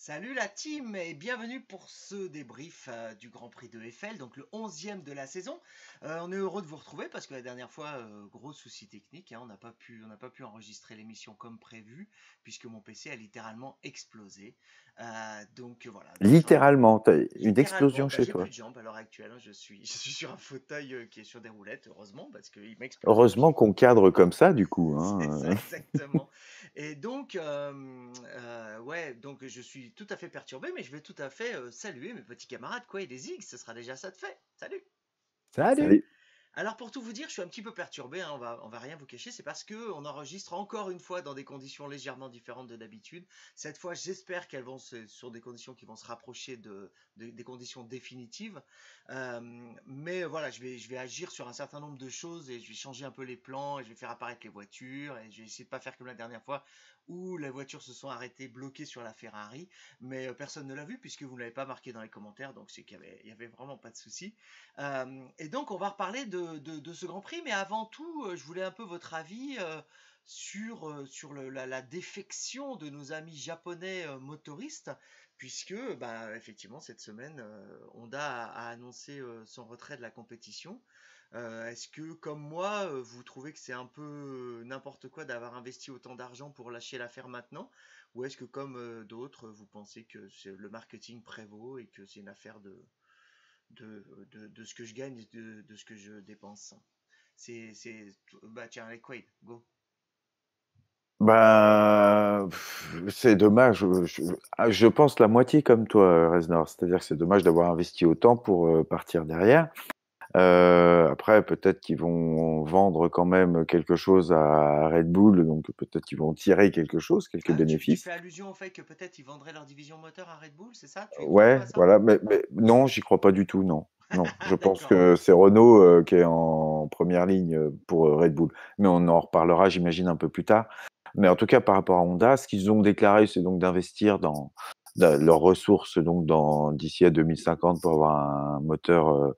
Salut la team et bienvenue pour ce débrief du Grand Prix de Eiffel, donc le 11e de la saison. On est heureux de vous retrouver parce que la dernière fois, gros souci technique, hein, on n'a pas pu enregistrer l'émission comme prévu puisque mon PC a littéralement explosé. Donc voilà, donc Littéralement, tu as une littéralement, explosion bah, chez j'ai plus toi. de jambes à l'heure actuelle, hein, je suis sur un fauteuil qui est sur des roulettes, heureusement, parce qu'il m'a explosé le Heureusement pied. qu'on cadre comme ça, du coup, C'est hein. ça, exactement. Et donc, ouais, donc je suis tout à fait perturbé, mais je vais tout à fait saluer mes petits camarades, quoi, et les Ziggs, ce sera déjà ça de fait. Salut! Salut! Salut. Alors pour tout vous dire, je suis un petit peu perturbé, hein, on va rien vous cacher, c'est parce que on enregistre encore une fois dans des conditions légèrement différentes de d'habitude. Cette fois, j'espère qu'elles vont sur des conditions qui vont se rapprocher des conditions définitives. Mais voilà, je vais agir sur un certain nombre de choses et je vais changer un peu les plans et je vais faire apparaître les voitures et je vais essayer de pas faire comme la dernière fois où les voitures se sont arrêtées bloquées sur la Ferrari, mais personne ne l'a vu puisque vous ne l'avez pas marqué dans les commentaires, donc c'est qu'il y avait vraiment pas de souci. Et donc, on va reparler de ce Grand Prix, mais avant tout, je voulais un peu votre avis sur la défection de nos amis japonais motoristes, puisque, bah, effectivement, cette semaine, Honda a annoncé son retrait de la compétition. Est-ce que, comme moi, vous trouvez que c'est un peu n'importe quoi d'avoir investi autant d'argent pour lâcher l'affaire maintenant? Ou est-ce que, comme d'autres, vous pensez que le marketing prévaut et que c'est une affaire de ce que je gagne et de ce que je dépense. Bah tiens, allez, Quaid, go. C'est dommage. Je pense la moitié comme toi, Reznor. C'est-à-dire que c'est dommage d'avoir investi autant pour partir derrière. Après, peut-être qu'ils vont vendre quand même quelque chose à Red Bull, donc peut-être qu'ils vont tirer quelque chose, quelques Ah, tu bénéfices. fais allusion au fait que peut-être ils vendraient leur division moteur à Red Bull, c'est ça? Tu y crois toi Ouais, à ça? voilà, mais non, j'y crois pas du tout, non. Non, je pense D'accord. que c'est Renault qui est en première ligne pour Red Bull. Mais on en reparlera, j'imagine, un peu plus tard. Mais en tout cas, par rapport à Honda, ce qu'ils ont déclaré, c'est donc d'investir dans leurs ressources donc d'ici à 2050 pour avoir un moteur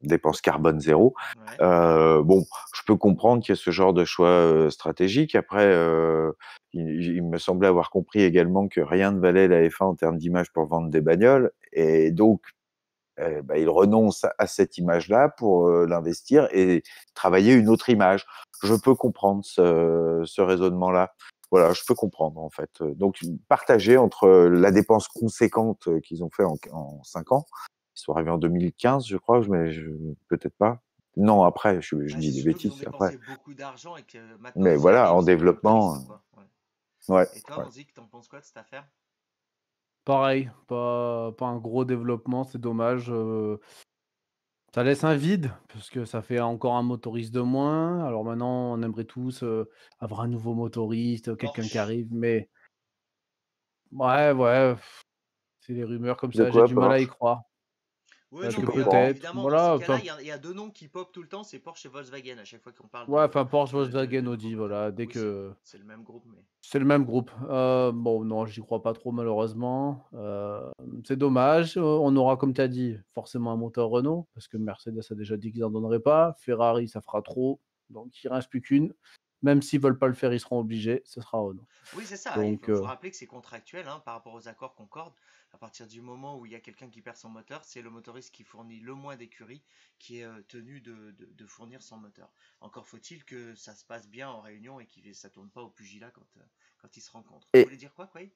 dépense carbone zéro. Ouais. Bon, je peux comprendre qu'il y a ce genre de choix stratégique. Après, il me semblait avoir compris également que rien ne valait la F1 en termes d'image pour vendre des bagnoles. Et donc, bah, il renonce à cette image-là pour l'investir et travailler une autre image. Je peux comprendre ce raisonnement-là. Voilà, je peux comprendre en fait. Donc, partager entre la dépense conséquente qu'ils ont fait en 5 ans, ils sont arrivés en 2015, je crois, mais peut-être pas. Non, après, je Bah, dis c'est des surtout qu'ils ont bêtises, c'est après. dépensé beaucoup d'argent et que maintenant Mais s'y voilà, arrivent, en c'est quand même développement, triste, quoi. Ouais. ouais, Et toi, ouais. mon Zik, t'en penses quoi de cette affaire? Pareil, pas un gros développement, c'est dommage, ça laisse un vide parce que ça fait encore un motoriste de moins. Alors maintenant, on aimerait tous, avoir un nouveau motoriste, quelqu'un qui Porsche. arrive, mais ouais, ouais, c'est des rumeurs comme De ça, j'ai quoi, du mal à y Porsche? croire. Oui, non, Que Je mais comprends. peut-être, évidemment, dans ces voilà, cas-là, il y a deux noms qui pop tout le temps, c'est Porsche et Volkswagen à chaque fois qu'on parle ouais, enfin Porsche, de Volkswagen, nouveaux Audi, moteurs. voilà, dès Oui, c'est que c'est le même groupe, mais. c'est le même groupe. Bon, non, j'y crois pas trop malheureusement. C'est dommage. On aura, comme tu as dit, forcément un moteur Renault, parce que Mercedes a déjà dit qu'ils en donneraient pas. Ferrari, ça fera trop, donc il reste plus qu'une. Même s'ils veulent pas le faire, ils seront obligés, ce sera Renault. Oui, c'est ça. Il Donc faut rappeler que c'est contractuel hein, par rapport aux accords Concorde. À partir du moment où il y a quelqu'un qui perd son moteur, c'est le motoriste qui fournit le moins d'écurie qui est tenu de fournir son moteur. Encore faut-il que ça se passe bien en réunion et que ça tourne pas au pugilat quand ils se rencontrent. Tu Et, voulais dire quoi, Quay?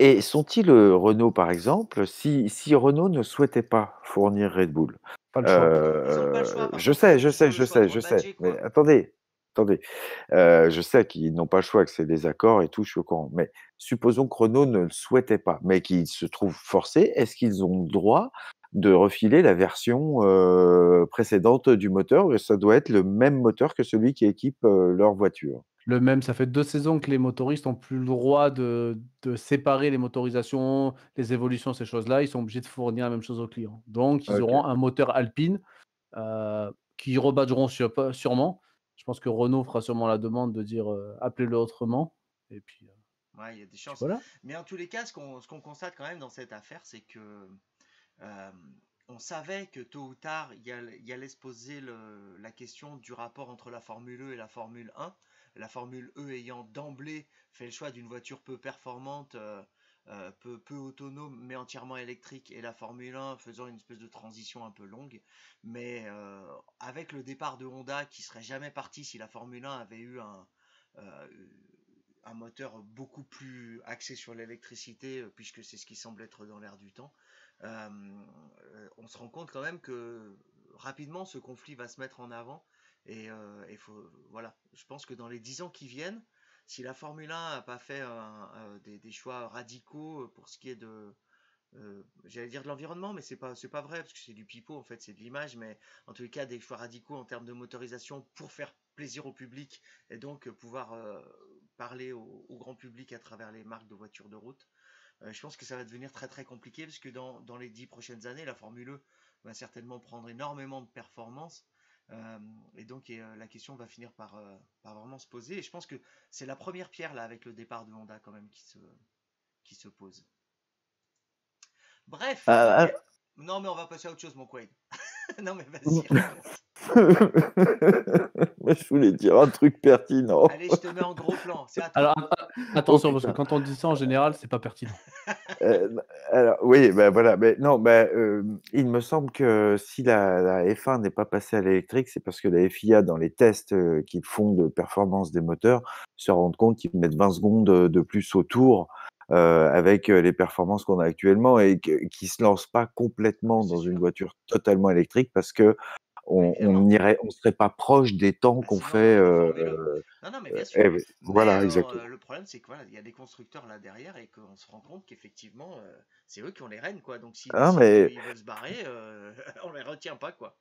et sont-ils Renault, par exemple, si Renault ne souhaitait pas fournir Red Bull? pas le choix. Ils n'ont pas le choix. Par Je contre, sais, ils, je ils ont sais, le je choix de sais, je sais. rebadger, Mais quoi. attendez. Je sais qu'ils n'ont pas le choix, que c'est des accords et tout, je suis au courant. Mais supposons que Renault ne le souhaitait pas, mais qu'ils se trouvent forcés. Est-ce qu'ils ont le droit de refiler la version précédente du moteur? Ça doit être le même moteur que celui qui équipe leur voiture. Le même, ça fait 2 saisons que les motoristes ont plus le droit de séparer les motorisations, les évolutions, ces choses-là. Ils sont obligés de fournir la même chose aux clients. Donc ils Ok. auront un moteur Alpine, qui rebadgeront sûrement. Je pense que Renault fera sûrement la demande de dire, appelez-le autrement et Ouais, il y a des puis chances. voilà. Mais en tous les cas, ce qu'on constate quand même dans cette affaire, c'est que euh, on savait que tôt ou tard, il y allait se poser la question du rapport entre la Formule E et la Formule 1. la Formule E ayant d'emblée fait le choix d'une voiture peu performante, peu autonome, mais entièrement électrique, et la Formule 1 faisant une espèce de transition un peu longue. Mais avec le départ de Honda, qui serait jamais parti si la Formule 1 avait eu euh, un moteur beaucoup plus axé sur l'électricité, puisque c'est ce qui semble être dans l'air du temps, on se rend compte quand même que rapidement ce conflit va se mettre en avant. Et voilà, je pense que dans les 10 ans qui viennent, si la Formule 1 n'a pas fait des choix radicaux pour ce qui est j'allais dire de l'environnement, mais c'est pas vrai parce que c'est du pipeau en fait, c'est de l'image, mais en tous les cas des choix radicaux en termes de motorisation pour faire plaisir au public et donc pouvoir parler au grand public à travers les marques de voitures de route. Je pense que ça va devenir très très compliqué parce que dans les 10 prochaines années, la Formule E va certainement prendre énormément de performance. Et donc la question va finir par vraiment se poser. Et je pense que c'est la première pierre là avec le départ de Honda quand même qui se pose. Bref, Ah, ok. Non mais on va passer à autre chose mon Quaid. Non mais vas-y, ah. raconte. Moi, je voulais dire un truc pertinent. Allez, je te mets en gros plan, c'est à Alors, toi. Oh attention, parce que putain. quand on dit ça, en général, c'est pas pertinent. Alors, oui, ben voilà. Mais non, il me semble que si la F1 n'est pas passée à l'électrique, c'est parce que la FIA, dans les tests qu'ils font de performance des moteurs, se rendent compte qu'ils mettent 20 secondes de plus au tour avec les performances qu'on a actuellement et qu'ils ne se lancent pas complètement C'est dans une sûr, voiture totalement électrique parce que bah, évidemment. on serait pas proche des temps Bah, qu'on sinon, il n'y fait. aurait pas de Formule 1. Non, non, mais bien sûr. Oui, Mais voilà, exactement. le problème, c'est que voilà, il y a des constructeurs là derrière et qu'on se rend compte qu'effectivement, c'est eux qui ont les rênes, quoi. Donc s'ils Hein, décident mais qu'ils veulent se barrer, on les retient pas, quoi.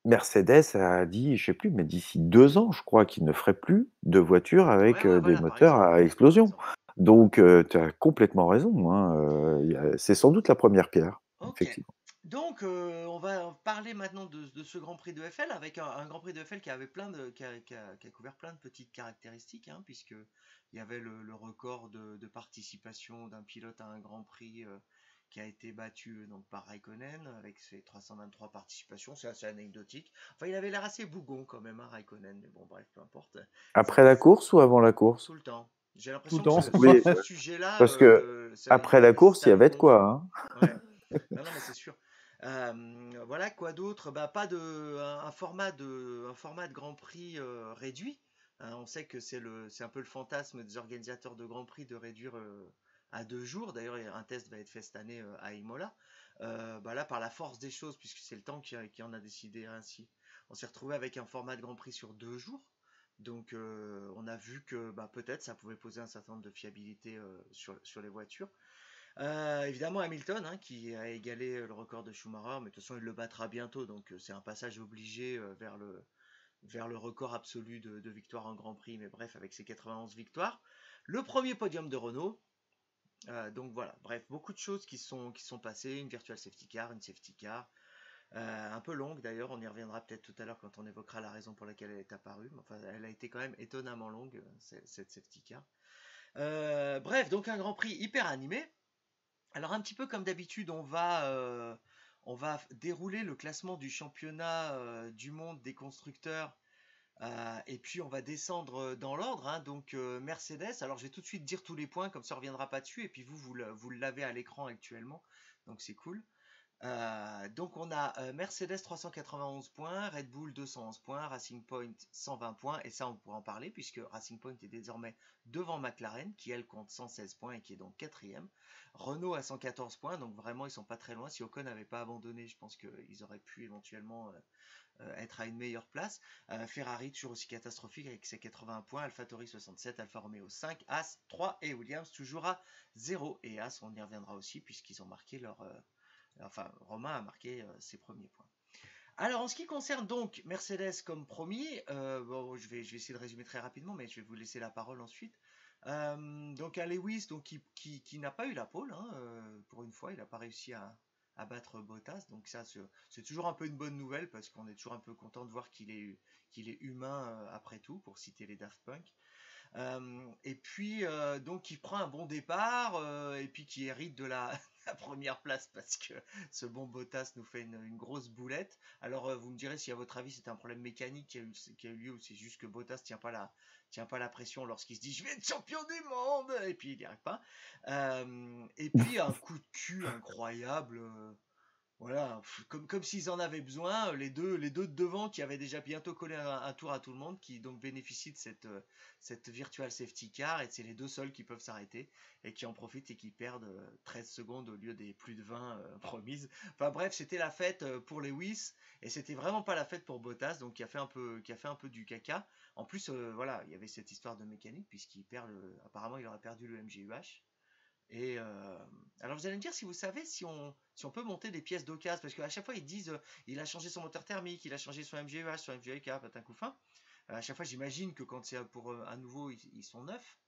Mercedes a dit, je sais plus, mais d'ici 2 ans, je crois qu'ils ne feraient plus de voitures Ouais, avec, ouais, des voilà, par moteurs exemple. à Par explosion. exemple. Donc, tu as complètement raison, hein, c'est sans doute la première pierre, Ok. effectivement. Donc, on va parler maintenant de ce Grand Prix de FL avec un Grand Prix de FL qui avait qui a couvert plein de petites caractéristiques, hein, puisque il y avait le record de participation d'un pilote à un Grand Prix qui a été battu donc par Raikkonen avec ses 323 participations. C'est assez anecdotique. Enfin, il avait l'air assez bougon quand même, hein, Raikkonen, mais bon, bref, peu importe. Ça, Après la course ou avant la course? tout le temps. J'ai Tout le l'impression que temps. Oui, ce sujet-là, parce que après la course, c'est il y un avait de quoi, non-dit. hein. Ouais. Non, non, mais c'est sûr. Voilà, quoi d'autre? Bah, pas un format de Grand Prix réduit. Hein, on sait que c'est un peu le fantasme des organisateurs de Grand Prix de réduire à 2 jours. D'ailleurs, un test va être fait cette année à Imola. Bah là, par la force des choses, puisque c'est le temps qui en a décidé ainsi, on s'est retrouvé avec un format de Grand Prix sur 2 jours. Donc, on a vu que bah, peut-être ça pouvait poser un certain nombre de fiabilité sur les voitures. Évidemment Hamilton, hein, qui a égalé le record de Schumacher, mais de toute façon il le battra bientôt, donc c'est un passage obligé vers le record absolu de victoires en Grand Prix, mais bref, avec ses 91 victoires. Le premier podium de Renault, donc voilà, bref, beaucoup de choses qui sont passées, une virtual safety car, une safety car, un peu longue d'ailleurs, on y reviendra peut-être tout à l'heure quand on évoquera la raison pour laquelle elle est apparue, mais enfin elle a été quand même étonnamment longue, cette safety car. Bref, donc un Grand Prix hyper animé. Alors un petit peu comme d'habitude, on va dérouler le classement du championnat du monde des constructeurs et puis on va descendre dans l'ordre, hein. Donc Mercedes, alors je vais tout de suite dire tous les points, comme ça on ne reviendra pas dessus, et puis vous l'avez à l'écran actuellement, donc c'est cool. Donc on a Mercedes 391 points, Red Bull 211 points, Racing Point 120 points, et ça on pourra en parler puisque Racing Point est désormais devant McLaren qui elle compte 116 points et qui est donc quatrième. Renault a 114 points, donc vraiment ils sont pas très loin. Si Ocon n'avait pas abandonné, je pense qu'ils auraient pu éventuellement être à une meilleure place. Ferrari toujours aussi catastrophique avec ses 80 points, AlphaTauri 67, Alfa Romeo 5, As 3 et Williams toujours à 0. Et As on y reviendra aussi puisqu'ils ont marqué enfin, Romain a marqué ses premiers points. Alors, en ce qui concerne donc Mercedes comme promis, bon, je vais essayer de résumer très rapidement, mais je vais vous laisser la parole ensuite. Donc, à Lewis, donc, qui n'a pas eu la pole, hein, pour une fois, il n'a pas réussi à battre Bottas. Donc, ça, c'est toujours un peu une bonne nouvelle parce qu'on est toujours un peu content de voir qu'il est humain après tout, pour citer les Daft Punk. Et puis, donc, il prend un bon départ et puis qui hérite de la, la première place parce que ce bon Bottas nous fait une grosse boulette. Alors, vous me direz si à votre avis c'est un problème mécanique qui a eu lieu ou c'est juste que Bottas tient pas la pression lorsqu'il se dit je vais être champion du monde et puis il n'y arrive pas. Et puis, un coup de cul incroyable. Voilà, comme s'ils en avaient besoin, les deux de devant qui avaient déjà bientôt collé un tour à tout le monde, qui donc bénéficient de cette virtual safety car, et c'est les deux seuls qui peuvent s'arrêter, et qui en profitent et qui perdent 13 secondes au lieu des plus de 20 promises. Enfin bref, c'était la fête pour Lewis, et c'était vraiment pas la fête pour Bottas, donc qui a fait un peu du caca. En plus, voilà, il y avait cette histoire de mécanique, puisqu'il perd apparemment il aurait perdu le MGUH. Et alors vous allez me dire si vous savez si on peut monter des pièces d'occasion, parce qu'à chaque fois ils disent il a changé son moteur thermique, il a changé son MGUH, son MGUK, patin coup fin. À chaque fois j'imagine que quand c'est pour un nouveau ils sont neufs.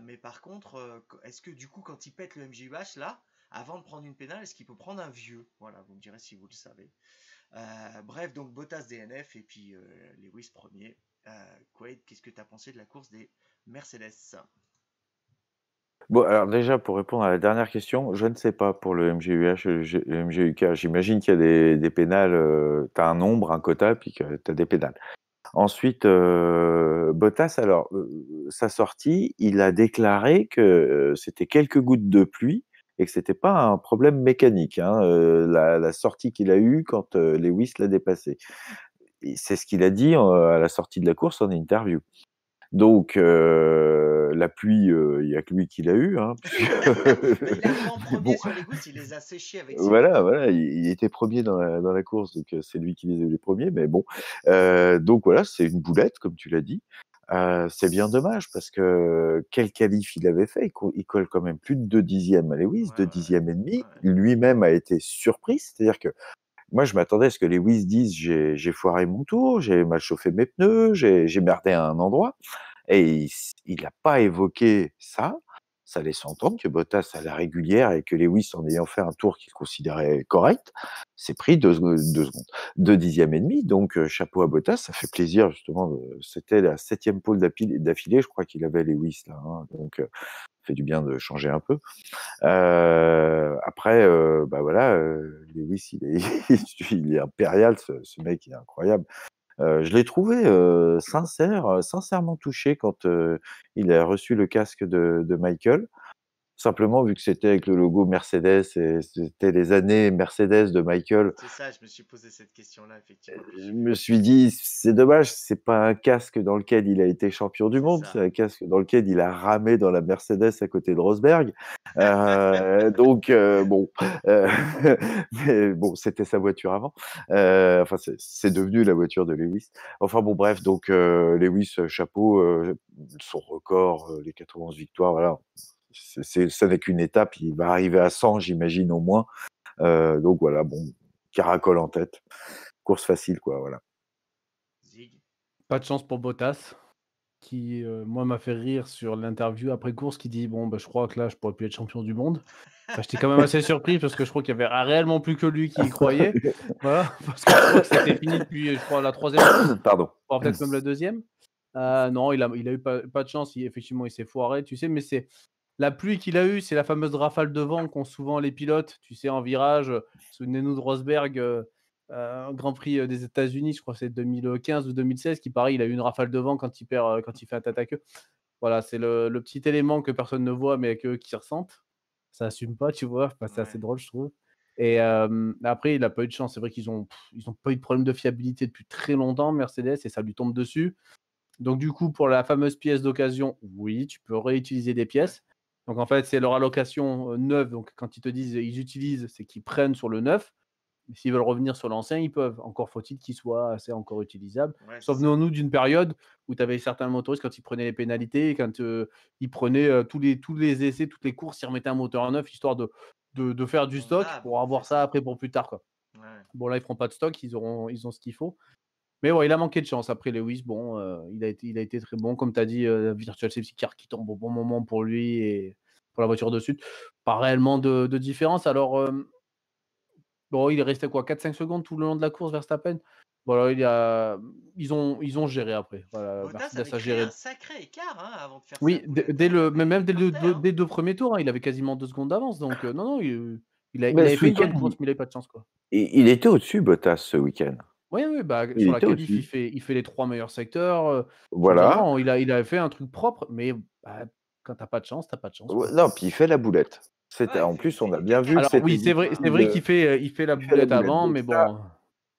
Mais par contre, est-ce que du coup quand il pète le MGUH là, avant de prendre une pénale, est-ce qu'il peut prendre un vieux? Voilà, vous me direz si vous le savez. Bref, donc Bottas DNF et puis Lewis premier. Quaid, qu'est-ce que tu as pensé de la course des Mercedes? Bon, alors déjà, pour répondre à la dernière question, je ne sais pas pour le MGUH, le MGUK. J'imagine qu'il y a des pénales, tu as un nombre, un quota, puis que tu as des pénales. Ensuite, Bottas, alors, sa sortie, il a déclaré que c'était quelques gouttes de pluie et que c'était pas un problème mécanique, hein, la sortie qu'il a eue quand Lewis l'a dépassé. Et c'est ce qu'il a dit à la sortie de la course en interview. Donc, la pluie, il n'y a que lui qui l'a eu, hein, Bah, il est arrivé en mais premier bon, sur les gousses, il les a séchés avec ses voilà, pneus. voilà, il était premier dans la course, donc c'est lui qui les a eu les premiers. Mais bon, donc voilà, c'est une boulette, comme tu l'as dit. C'est bien dommage parce que quel qualif il avait fait. Il colle quand même plus de 2 dixièmes à Ouais, Lewis, 2 ouais, dixièmes et ouais. demi. Lui-même a été surpris, c'est-à-dire que moi, je m'attendais à ce que Lewis dise: J'ai foiré mon tour, j'ai mal chauffé mes pneus, j'ai merdé à un endroit. Et il n'a pas évoqué ça. Ça laisse entendre que Bottas, à la régulière, et que Lewis, en ayant fait un tour qu'il considérait correct, s'est pris 2 secondes, 2 dixièmes et demi. Donc, chapeau à Bottas, ça fait plaisir justement. C'était la 7e pole d'affilée, je crois qu'il avait Lewis là, hein, donc ça fait du bien de changer un peu. Après, bah voilà, Lewis, il est, il est impérial, ce mec, il est incroyable. Je l'ai trouvé, sincère, sincèrement touché quand, il a reçu le casque de Michael. Simplement, vu que c'était avec le logo Mercedes et c'était les années Mercedes de Michael, C'est ça, je me suis posé cette question-là, effectivement. je me suis dit: «C'est dommage, c'est pas un casque dans lequel il a été champion du C'est monde, c'est ça. un casque dans lequel il a ramé dans la Mercedes à côté de Rosberg». Donc bon, heu, mais bon, c'était sa voiture avant. Enfin, c'est devenu la voiture de Lewis. Enfin bon, bref, donc Lewis, chapeau, son record, les 91 victoires, voilà, ça n'est qu'une étape. Il va arriver à 100, j'imagine, au moins. Donc voilà, bon, caracole en tête. Course facile, quoi, voilà. Zig. Pas de chance pour Bottas, qui, moi, m'a fait rire sur l'interview après course qui dit: «Bon, bah, je crois que là, je pourrais plus être champion du monde». Enfin, j'étais quand même assez surpris parce que je crois qu'il y avait réellement plus que lui qui y croyait. Voilà, parce que je crois que c'était fini depuis, je crois, la troisième course, Pardon. voire peut-être même la deuxième. Non, il a eu pas de chance, effectivement, il s'est foiré, tu sais? Mais c'est la pluie qu'il a eue, c'est la fameuse rafale de vent qu'ont souvent les pilotes, tu sais, en virage. Souvenez-nous de Rosberg, Grand Prix, des États-Unis, je crois que c'est 2015 ou 2016, qui pareil, il a eu une rafale de vent quand il perd, quand il fait un tête à queue. Voilà, c'est le petit élément que personne ne voit, mais qu'eux qui ressentent. Ça assume pas, tu vois? Enfin, c'est assez Ouais. drôle, je trouve. Et après, il a pas eu de chance. C'est vrai qu'ils ont pas eu de problème de fiabilité depuis très longtemps, Mercedes, et ça lui tombe dessus. Donc du coup, pour la fameuse pièce d'occasion, oui, tu peux réutiliser des Ouais. pièces. Donc en fait, c'est leur allocation, neuve. Donc quand ils te disent, ils utilisent, c'est qu'ils prennent sur le neuf. Mais s'ils veulent revenir sur l'ancien, ils peuvent. Encore faut-il qu'il soit assez encore utilisable. Ouais, c'est ça. Souvenons-nous d'une période où tu avais certains motoristes, quand ils prenaient les pénalités, quand, ils prenaient, tous les essais, toutes les courses, ils remettaient un moteur neuf, histoire de faire du On stock a pour beaucoup fait avoir ça ça. après pour plus tard, quoi. Ouais. Bon là, ils feront pas de stock, ils ont ce qu'il faut. Mais ouais, il a manqué de chance. Après Lewis, bon, il a été très bon. Comme tu as dit, Virtual Safety Car qui tombe au bon moment pour lui et pour la voiture de suite. Pas réellement de différence. Alors, Bon, il est resté quoi? 4-5 secondes tout le long de la course, Verstappen? Voilà, ils ont géré après. Voilà, Bottas Mercedes avait a créé un géré. sacré écart hein, avant de faire sa Oui, dès boulette. dès Hein. le mais même Il partait. Hein. dès 2 premiers tours, hein, il avait quasiment 2 secondes d'avance donc non, non, il Mais avait ce fait une bonne week-end, course, mais il avait pas de chance, quoi. il était au-dessus, Bottas, ce week-end. Oui, oui, bah, Il sur la était qualif, il au-dessus. fait il fait les 3 meilleurs secteurs, je veux dire Voilà. non, il avait fait un truc propre, mais bah, quand tu as pas de chance, tu as pas de chance, Ouais, quoi. non, puis il fait la boulette. C'était Ouais, en plus, il fait on a du bien vu que Alors caca. c'était oui, c'est vrai difficile, qu'il fait la il fait la boulette boulette. avant, Donc mais ça, bon.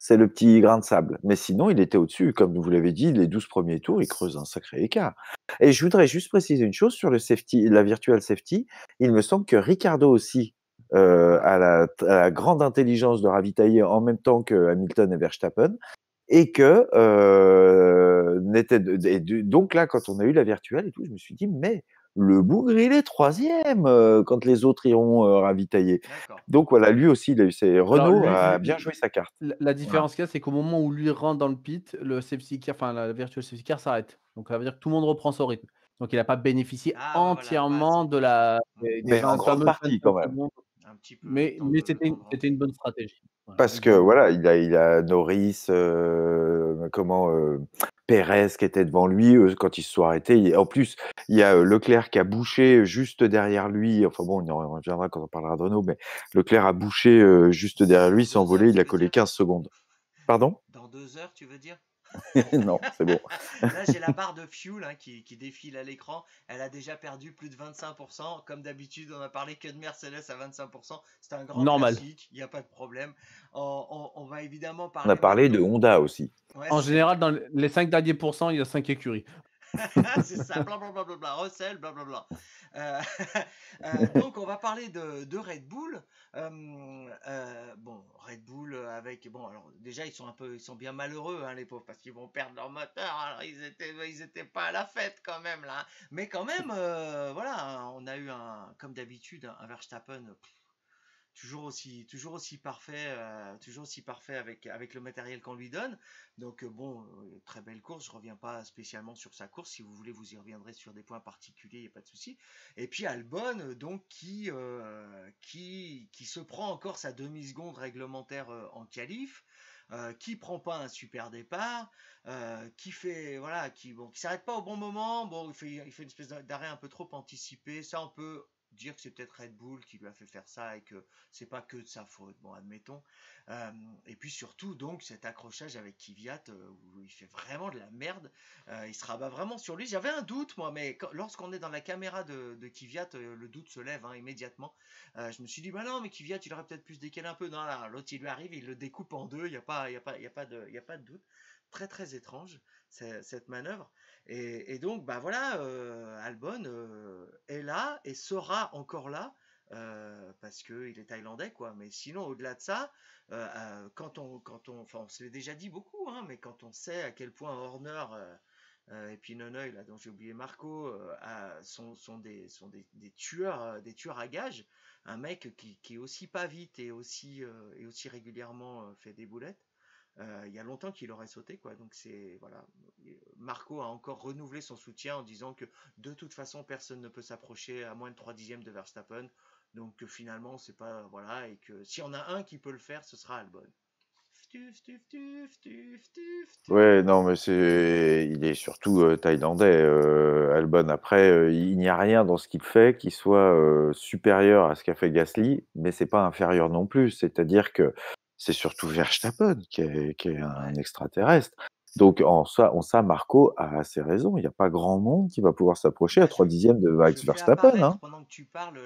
c'est le petit grain de sable. Mais sinon, il était au-dessus. Comme vous l'avez dit, les 12 premiers tours, il creuse un sacré écart. Et je voudrais juste préciser une chose sur le safety, la virtual safety. Il me semble que Ricardo aussi a la grande intelligence de ravitailler en même temps que Hamilton et Verstappen. Et que donc là, quand on a eu la virtuelle et tout, je me suis dit, mais le bougre, il est troisième quand les autres iront ravitailler. D'accord. Donc voilà, lui aussi, il a eu Alors Renault a bien joué sa carte. la Voilà. différence qu'il y a, c'est qu'au moment où lui rentre dans le pit, le safety car, enfin la virtual safety car s'arrête. Donc ça veut dire que tout le monde reprend son rythme. Donc il a pas bénéficié Ah ouais, voilà, pas entièrement assez. de la Hmm. des Mais en 20 grande fameuses partie 25 quand même. secondes, Un petit peu, mais le temps de c'était une rentrer. bonne stratégie. Voilà, Parce que exactement. voilà, il a Norris, Pérez qui était devant lui quand ils se sont arrêtés. En plus, il y a Leclerc qui a bouché juste derrière lui. Enfin bon, on en reviendra quand on parlera de Renault, mais Leclerc a bouché juste derrière lui, Dans s'est 2 heures, envolé, il tu a veux collé dire? 15 secondes. Pardon? Dans 2 heures, tu veux dire? Non, c'est bon. Là, j'ai la barre de fuel hein, qui défile à l'écran. Elle a déjà perdu plus de 25%. Comme d'habitude, on a parlé que de Mercedes à 25%. C'est un grand Normal. classique, il n'y a pas de problème. On va évidemment On a parler parlé de maintenant. Honda aussi. Ouais, En c'est général, vrai. dans les 5 derniers pourcents, il y a 5 écuries. C'est ça, blablabla, Russell, blablabla. Euh, donc, on va parler de Red Bull. Bon, Red Bull avec. Bon, alors déjà, ils sont bien malheureux, hein, les pauvres, parce qu'ils vont perdre leur moteur. Alors, ils étaient pas à la fête quand même, là. Mais quand même, voilà, on a eu comme d'habitude, un Verstappen. Toujours aussi parfait avec le matériel qu'on lui donne. Donc bon, très belle course. Je reviens pas spécialement sur sa course. Si vous voulez, vous y reviendrez sur des points particuliers, il n'y a pas de souci. Et puis Albon, donc qui se prend encore sa demi-seconde réglementaire en qualif. Qui prend pas un super départ, qui fait voilà, qui s'arrête pas au bon moment. Bon, il fait une espèce d'arrêt un peu trop anticipé. Ça, on peut dire que c'est peut-être Red Bull qui lui a fait faire ça et que c'est pas que de sa faute, bon admettons. Et puis surtout donc cet accrochage avec Kvyat où il fait vraiment de la merde, il se rabat vraiment sur lui. J'avais un doute moi, mais lorsqu'on est dans la caméra de Kvyat, le doute se lève hein, immédiatement. Je me suis dit bah non mais Kvyat il aurait peut-être pu se décaler un peu. Non là, l'autre il lui arrive, il le découpe en deux, il y a pas de doute. Très très étrange cette manœuvre. Et donc, bah voilà, Albon est là et sera encore là parce qu'il est thaïlandais, quoi. Mais sinon, au-delà de ça, enfin, on se l'est déjà dit beaucoup, hein, mais quand on sait à quel point Horner et puis Nonoy, là, dont j'ai oublié Marco, sont des tueurs, des tueurs à gages, un mec qui est aussi pas vite et aussi régulièrement fait des boulettes. Il y a longtemps qu'il aurait sauté, quoi. Donc c'est voilà. Marco a encore renouvelé son soutien en disant que de toute façon personne ne peut s'approcher à moins de 3 dixièmes de Verstappen. Donc que finalement c'est pas voilà et que si on a un qui peut le faire, ce sera Albon. Ftuf, tuf, tuf, tuf, tuf, Ouais, tuf. non, mais il est surtout thaïlandais, Albon. Après, il n'y a rien dans ce qu'il fait qui soit supérieur à ce qu'a fait Gasly, mais c'est pas inférieur non plus. C'est-à-dire que c'est surtout Verstappen qui est un Ouais. extraterrestre. Donc en ça, Marco a assez raison. Il n'y a pas grand monde qui va pouvoir s'approcher à Bah, 3 dixièmes de je Max fais Verstappen, apparaître hein. pendant que tu parles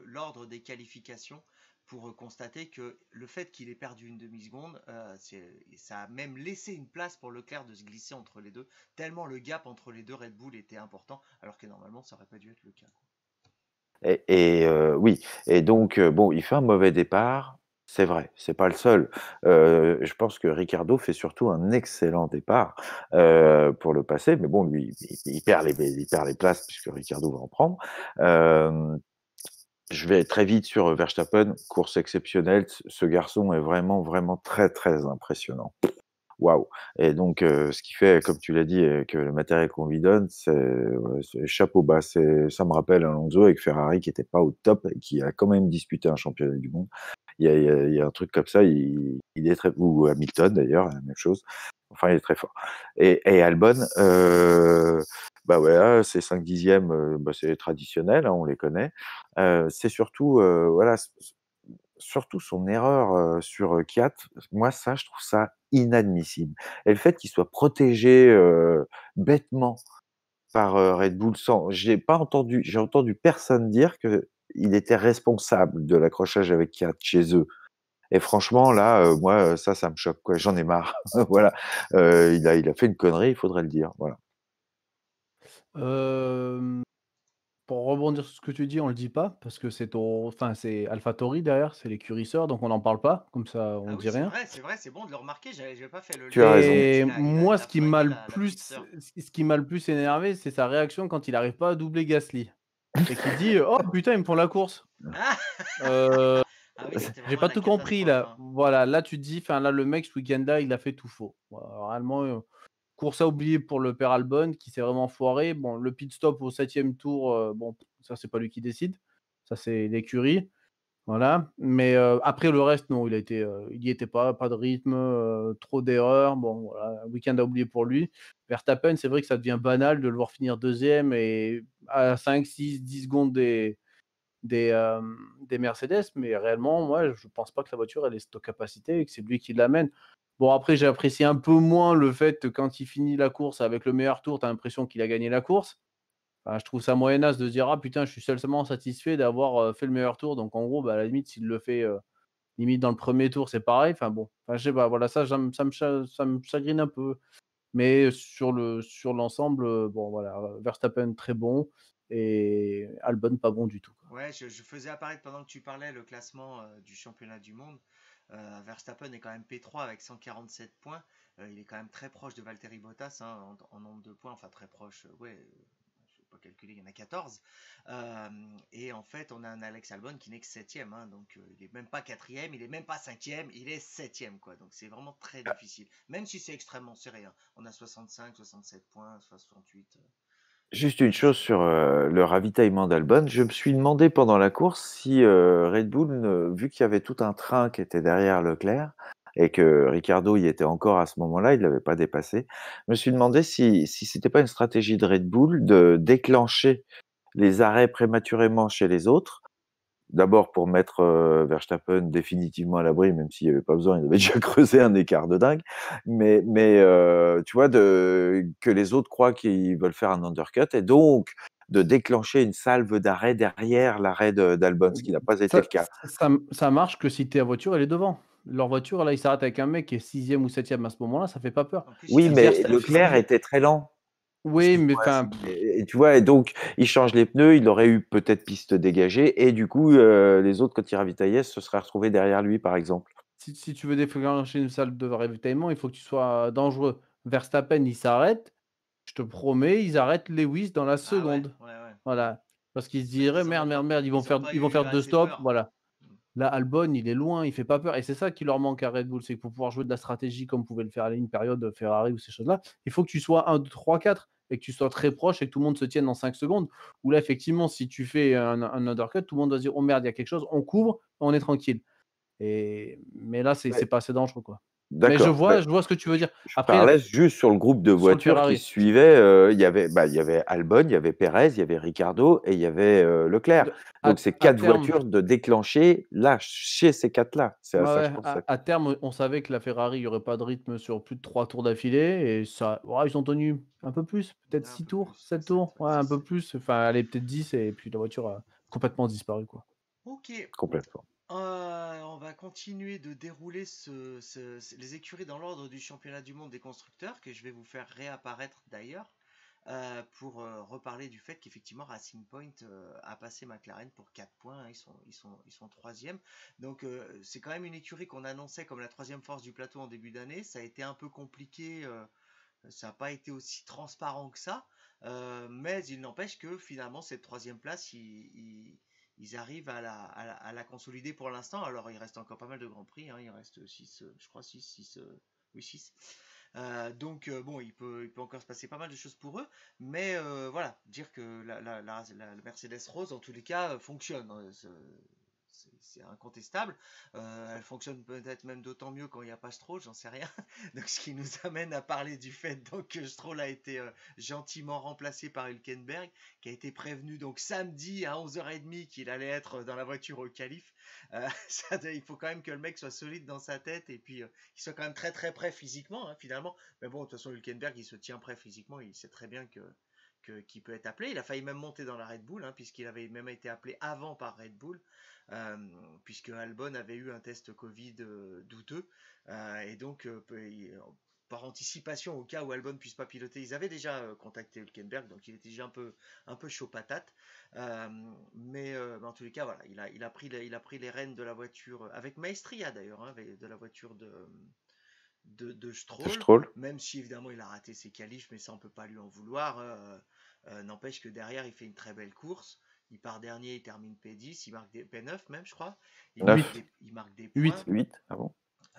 l'ordre des qualifications pour constater que le fait qu'il ait perdu une demi-seconde, ça a même laissé une place pour Leclerc de se glisser entre les deux, tellement le gap entre les deux Red Bull était important, alors que normalement ça aurait pas dû être le cas. Oui, et donc bon, il fait un mauvais départ, c'est vrai, c'est pas le seul. Je pense que Ricardo fait surtout un excellent départ, pour le passer, mais bon, lui, il perd les places puisque Ricardo va en prendre. Hem, je vais très vite sur, Verstappen, course exceptionnelle. Ce garçon est vraiment, vraiment très, très impressionnant. Waouh! Et donc ce qui fait, comme tu l'as dit, que le matériel qu'on lui donne, c'est chapeau bas. Ça me rappelle Alonso avec Ferrari qui était pas au top et qui a quand même disputé un championnat du monde. il y a un truc comme ça, il est très, ou Hamilton d'ailleurs, la même chose. Enfin, il est très fort. Et Albon, bah voilà, c'est 5 dixièmes, bah, c'est traditionnel, hein, on les connaît. C'est surtout, voilà, surtout son erreur sur Kiat, moi ça, je trouve ça inadmissible. Et le fait qu'il soit protégé bêtement par Red Bull sans, j'ai entendu personne dire que il était responsable de l'accrochage avec Kiat chez eux. Et franchement, là, moi, ça me choque, quoi. J'en ai marre. Voilà. Il a fait une connerie, il faudrait le dire. Voilà. Hem, pour rebondir sur ce que tu dis, on le dit pas parce que c'est AlphaTauri derrière, c'est l'écurie sœur, donc on n'en parle pas, comme ça on Ah oui, dit rien. c'est vrai, c'est bon de le remarquer, j'avais pas fait le Tu as lien. raison. Et Il moi, a flingué la petite sœur. ce qui m'a le plus énervé, c'est sa réaction quand il arrive pas à doubler Gasly et qu'il dit: «Oh putain, ils me font la course». Ah! Heu, Ah oui, c'était j'ai vraiment pas la tout compris catastrophe, là. hein. Voilà, là tu te dis, enfin là le mec ce week-end-là, il a fait tout faux. Voilà, réellement, course à oublier pour le père Albon qui s'est vraiment foiré. Bon, le pit stop au 7e tour, bon, ça c'est pas lui qui décide, ça c'est l'écurie. Voilà, mais après le reste, non, il y était pas de rythme, trop d'erreurs. Bon, voilà, un week-end à oublier pour lui. Verstappen, c'est vrai que ça devient banal de le voir finir 2e et à 5, 6, 10 secondes des Mercedes, mais réellement, moi, je pense pas que la voiture, elle ait cette capacité et que c'est lui qui l'amène. Bon, après, j'ai apprécié un peu moins le fait que quand il finit la course avec le meilleur tour, tu as l'impression qu'il a gagné la course. Enfin, je trouve ça moyennasse de se dire: «Ah putain, je suis seulement satisfait d'avoir, fait le meilleur tour». Donc en gros, bah, à la limite, s'il le fait, limite dans le premier tour, c'est pareil. Enfin bon, enfin, je sais pas, voilà, ça me chagrine un peu. Mais sur l'ensemble, bon voilà, Verstappen très bon et Albon pas bon du tout, quoi. Ouais, je faisais apparaître pendant que tu parlais le classement du championnat du monde. Verstappen est quand même P3 avec 147 points. Il est quand même très proche de Valtteri Bottas, hein, en nombre de points, enfin très proche, ouais, je vais pas calculer, il y en a 14. Et en fait, on a un Alex Albon qui n'est que 7e, hein, donc il est même pas 4e, il est même pas 5e, il est 7e, quoi. Donc c'est vraiment très difficile, même si c'est extrêmement serré, hein. On a 65, 67 points, 68. Juste une chose C'est sur le ravitaillement d'Albon. Je me suis demandé pendant la course si Red Bull, vu qu'il y avait tout un train qui était derrière Leclerc et que Ricardo y était encore à ce moment-là, il ne l'avait pas dépassé, je me suis demandé si c'était pas une stratégie de Red Bull de déclencher les arrêts prématurément chez les autres. D'abord pour mettre Verstappen définitivement à l'abri, même s'il n'y avait pas besoin, il avait déjà creusé un écart de dingue. Mais tu vois, que les autres croient qu'ils veulent faire un undercut et donc de déclencher une salve d'arrêt derrière l'arrêt d'Albon, ce qui n'a pas été le cas. Ça marche que si ta voiture, elle est devant. Leur voiture, là, ils s'arrêtent avec un mec qui est 6e ou 7e à ce moment-là, ça fait pas peur. En plus, il Oui, a Si mais sorti la Leclerc fusée. était très lent. Oui, mais Excuse-moi, enfin, et tu vois, et donc il change les pneus, il aurait eu peut-être piste dégagée et du coup, les autres quand ils ravitaillaient se seraient retrouvés derrière lui, par exemple. si tu veux déclencher une salle de ravitaillement, il faut que tu sois dangereux. Verstappen, il s'arrête, je te promets, ils arrêtent Lewis dans la Ah ouais, seconde. ouais, ouais. Voilà. Parce qu'ils se Parce diraient: qu'ils en ont «Merde, merde, pas, merde, ils ont pas ils vont eu faire 2 assez stops», peur. voilà. Là, Albon, il est loin, il fait pas peur et c'est ça qui leur manque à Red Bull, c'est que pour pouvoir jouer de la stratégie comme pouvait le faire à une période Ferrari ou ces choses-là, il faut que tu sois 1, 2, 3, 4 et que tu sois très proche et que tout le monde se tienne en 5 secondes. Où là, effectivement, si tu fais un undercut, tout le monde doit se dire: «Oh merde, il y a quelque chose», on couvre, on est tranquille mais là, c'est Ouais, pas assez dangereux, quoi. Mais d'accord. Bah, je vois ce que tu veux dire. je Après la parlais juste sur le groupe de sur le voitures qui Ferrari. suivaient, il y avait Albon, il y avait Pérez, il y avait Ricardo et il y avait, Leclerc. De Donc c'est à 4 terme voitures de déclencher là, chez ces 4 là. C'est Ouais, à ça que je ouais, pensais. à terme, on savait que la Ferrari, il y aurait pas de rythme sur plus de 3 tours d'affilée et ça ouais, ils ont tenu un peu plus, peut-être Un 6 peu tours, plus, 7 7, tours, ouais, un 6, peu 7. plus, enfin, allez, peut-être 10 et puis la voiture a complètement disparu, quoi. Ok, Complètement. on va continuer de dérouler les écuries dans l'ordre du championnat du monde des constructeurs, que je vais vous faire réapparaître d'ailleurs, pour reparler du fait qu'effectivement Racing Point a passé McLaren pour 4 points, hein. Ils sont troisième. Donc c'est quand même une écurie qu'on annonçait comme la troisième force du plateau en début d'année. Ça a été un peu compliqué, ça n'a pas été aussi transparent que ça, mais il n'empêche que finalement cette troisième place, ils arrivent à la consolider pour l'instant. Alors il reste encore pas mal de grands prix, hein. Il reste 6, je crois 6, oui 6. Donc bon, il peut encore se passer pas mal de choses pour eux, mais voilà, dire que la Mercedes Rose en tous les cas fonctionne, hein. c'est incontestable. Elle fonctionne peut-être même d'autant mieux quand il n'y a pas Stroll, j'en sais rien. Donc, ce qui nous amène à parler du fait donc, que Stroll a été gentiment remplacé par Hülkenberg, qui a été prévenu donc samedi à 11h30 qu'il allait être dans la voiture au qualif. Il faut quand même que le mec soit solide dans sa tête et puis qu'il soit quand même très très prêt physiquement, hein, finalement. Mais bon, de toute façon, Hülkenberg, il se tient prêt physiquement, il sait très bien qu'il peut être appelé. Il a failli même monter dans la Red Bull, hein, puisqu'il avait même été appelé avant par Red Bull, puisque Albon avait eu un test Covid douteux. Et donc, par anticipation, au cas où Albon puisse pas piloter, ils avaient déjà contacté Hülkenberg, donc il était déjà un peu chaud patate. Mais en tous les cas, voilà, il a pris les rênes de la voiture, avec maestria d'ailleurs, hein, de la voiture de Stroll, Stroll. même si évidemment il a raté ses qualifs, mais ça on peut pas lui en vouloir. N'empêche que derrière il fait une très belle course. Il part dernier, il termine P10, il marque des P9 même, je crois. Il marque des points. 8. 8, ah bon?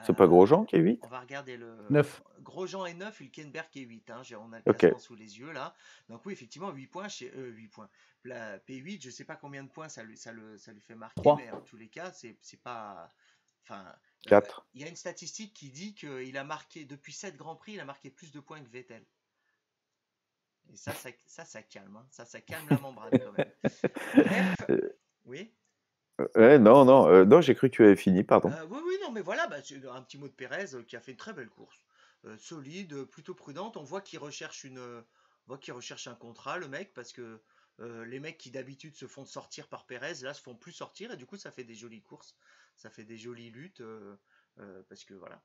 C'est pas Grosjean qui est 8? On va regarder le. 9. Grosjean est 9, Hülkenberg est 8. Hein. On a le Ok. classement sous les yeux là. Donc oui, effectivement, 8 points chez 8 points. La P8, je sais pas combien de points ça lui fait marquer, 3. mais en tous les cas, c'est pas. Enfin, 4. il y a une statistique qui dit qu'il a marqué, depuis 7 Grands Prix, il a marqué plus de points que Vettel. Et ça calme. Hein. Ça calme la membrane quand même. Bref, oui. Non, j'ai cru que tu avais fini, pardon. Oui, non, mais voilà, un petit mot de Pérez qui a fait une très belle course. Solide, plutôt prudente. On voit qu'il recherche un contrat, le mec, parce que les mecs qui d'habitude se font sortir par Pérez, là, se font plus sortir, et du coup, ça fait des jolies courses, ça fait des jolies luttes, parce que voilà.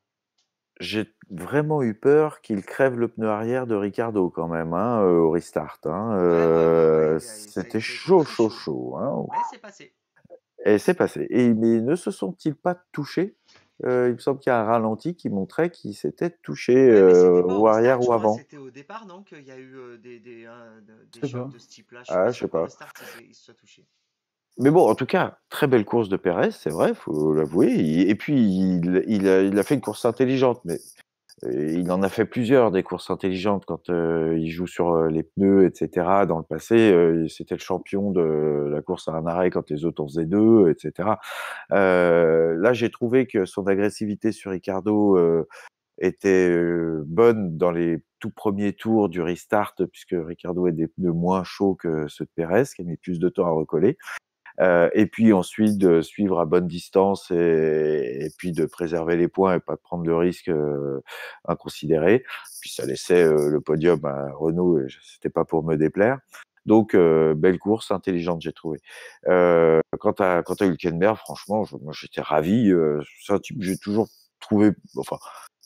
J'ai vraiment eu peur qu'il crève le pneu arrière de Ricardo quand même, hein, au restart. Hein. Ouais, C'était ça a été chaud, très chaud, chaud. Hein. Mais c'est passé. Et c'est passé. Mais ne se sont-ils pas touchés? Il me semble qu'il y a un ralenti qui montrait qu'ils s'étaient touchés Ouais, mais c'était pas ou au restart, arrière je ou crois, avant. c'était au départ, non, qu'il y a eu des Je sais chocs pas. de ce type-là. Je suis Ah, pas je sais sûr qu'au pas. restart, ils se soient touchés. Mais bon, en tout cas, très belle course de Pérez, c'est vrai, faut l'avouer. Et puis, il a fait une course intelligente, mais il en a fait plusieurs des courses intelligentes quand il joue sur les pneus, etc. Dans le passé, c'était le champion de la course à un arrêt quand les autres en faisaient deux, etc. Là, j'ai trouvé que son agressivité sur Ricardo était bonne dans les tout premiers tours du restart, puisque Ricardo a des pneus moins chauds que ceux de Pérez, qui a mis plus de temps à recoller. Et puis ensuite de suivre à bonne distance et puis de préserver les points et pas de prendre de risques inconsidérés. Puis ça laissait le podium à Renault et c'était pas pour me déplaire. Donc belle course, intelligente j'ai trouvé. Quant à Hülkenberg, franchement, moi j'étais ravi. C'est un type que j'ai toujours trouvé, enfin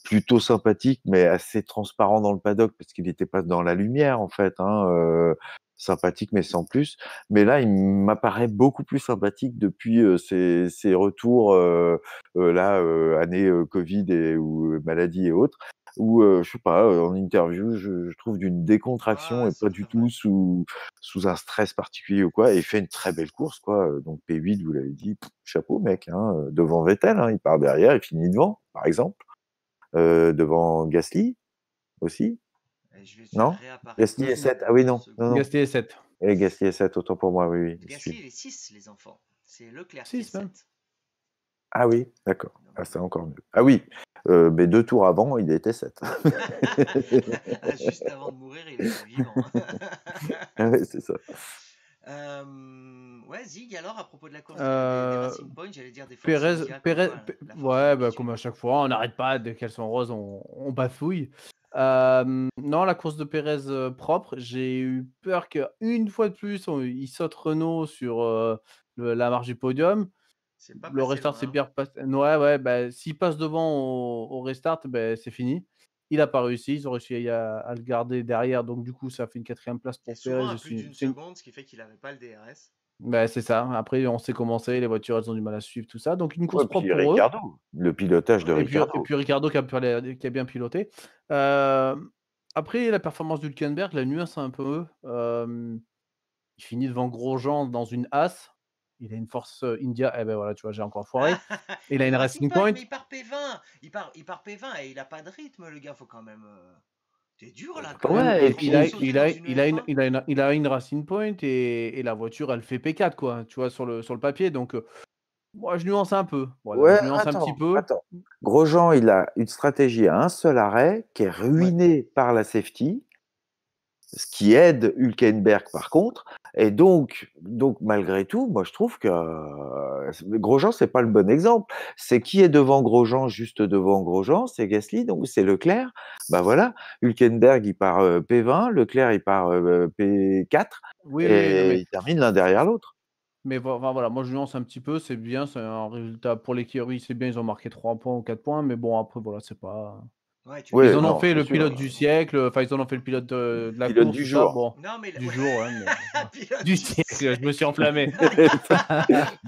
plutôt sympathique, mais assez transparent dans le paddock parce qu'il n'était pas dans la lumière en fait. Hein, sympathique mais sans plus. Mais là, il m'apparaît beaucoup plus sympathique depuis ses retours là, année Covid ou maladie et autres, où je sais pas, en interview, je trouve d'une décontraction Ah, et pas du tout sous un stress particulier ou quoi. Et il fait une très belle course, quoi. Donc P8, vous l'avez dit, chapeau mec, hein, devant Vettel, hein, il part derrière, il finit devant, par exemple, devant Gasly aussi. Je vais Non? réapparaître. Gasly est 7. Ah oui, non. Gasly est 7. Et Gasly est 7, autant pour moi, oui. Gasly, il est 6, les enfants. C'est Leclerc qui est 6 même. 7. Ah oui, d'accord. Ah, c'est encore mieux. Ah oui, mais 2 tours avant, il était 7. Juste avant de mourir, il était vivant. Ah ouais, c'est ça. Ouais, Zig, alors, à propos de la course des Racing Point, j'allais dire des Force Pérez, India, Pérez, quoi, la force de ouais, l'habitude. comme à chaque fois, on n'arrête pas, dès qu'elles sont roses, on bafouille. Non, la course de Pérez propre, j'ai eu peur qu'une fois de plus, il saute Renault sur la marge du podium. C'est pas Le passé restart loin. s'est Hein. bien repassé. Ouais, bah, s'il passe devant au restart, bah, c'est fini. Il n'a pas réussi, ils ont réussi à le garder derrière, donc du coup, ça fait une 4e place Et pour souvent Pérez. à plus d'une seconde, ce qui fait qu'il n'avait pas le DRS. Bah, c'est ça. Après, on sait comment c'est, les voitures, elles ont du mal à suivre tout ça. Donc une course Ouais, propre puis pour eux. Ricardo, le pilotage de Et puis Ricardo. Ricardo qui a bien piloté. Après la performance d'Hülkenberg, la nuance un peu, il finit devant Grosjean dans une As. Il a une Force India, eh ben voilà, tu vois, j'ai encore foiré. Il a Et une le Racing Racing Point, Point. mais il part P20. Il part P20 et il a pas de rythme, le gars, faut quand même. T'es dur là quand même. Ouais, et Faut pas puis sauter dans une F1. Il a une Racing Point et la voiture, elle fait P4 quoi, tu vois, sur le papier. Donc Moi, je nuance un peu. Voilà, Ouais, je nuance un petit peu. attends. Grosjean, il a une stratégie à un seul arrêt qui est Ouais. ruinée par la safety, ce qui aide Hülkenberg par contre. Et donc malgré tout, moi je trouve que Grosjean, c'est pas le bon exemple. C'est qui est devant Grosjean, juste devant Grosjean, c'est Gasly, donc c'est Leclerc. Bah voilà, Hülkenberg il part P20, Leclerc il part P4 Oui, oui, non, et ils terminent l'un derrière l'autre. mais enfin, voilà, moi, je nuance un petit peu. C'est bien, c'est un résultat pour l'écurie, c'est bien, ils ont marqué 3 points ou 4 points, mais bon, après, voilà, c'est pas. Ouais, tu Ils Oui, en ont l'exagères non, fait un c'est le peu. sûr. pilote du siècle, enfin, ils en ont fait le pilote de la Pilote course, du tout ça, jour. bon, Non, mais du ouais, jour, ouais, mais pilote du du siècle, je me suis siècle. enflammé.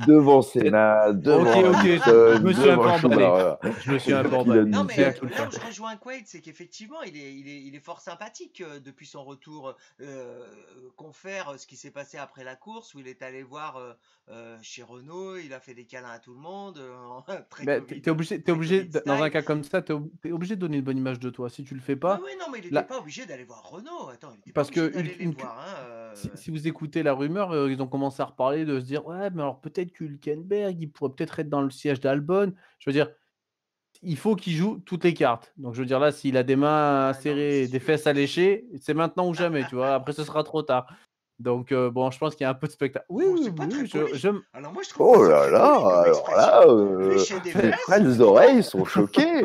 Devant Peut-être. Senna, OK, devant OK, je Hamilton, me suis un peu devant emballé. Schumacher. Je me suis un peu Pilote emballé. Non, du mais Siècle, siècle. tout le là temps. où je rejoins Quaid, c'est qu'effectivement, il est fort sympathique depuis son retour confère ce qui s'est passé après la course, où il est allé voir chez Renault, il a fait des câlins à tout le monde, très Mais Covid, tu très obligé Covid d dans un style. cas comme ça, tu es obligé de donner une bonne image de toi. Si tu le fais Oui, pas, oui, non, mais il n'était là pas obligé d'aller voir Renault. Attends, il n'était pas parce obligé que d'aller les une voir, hein. si vous écoutez la rumeur, ils ont commencé à reparler, de se dire: «Ouais, mais alors peut-être que Hülkenberg, il pourrait peut-être être dans le siège d'Albon». Je veux dire, il faut qu'il joue toutes les cartes. Donc je veux dire là, s'il a des mains Ah non, mais c'est serrées, des sûr, fesses c'est sûr. alléchées, c'est maintenant ou jamais, tu vois? Après ce sera trop tard. Donc bon, je pense qu'il y a un peu de spectacle. Oui, Oh, oui, c'est pas oui, très oui, poli. je m Alors moi, je trouve pas Oh ça là très là, poli comme alors expression. là, Lécher des mes fesses, frêles dis donc. oreilles sont choquées.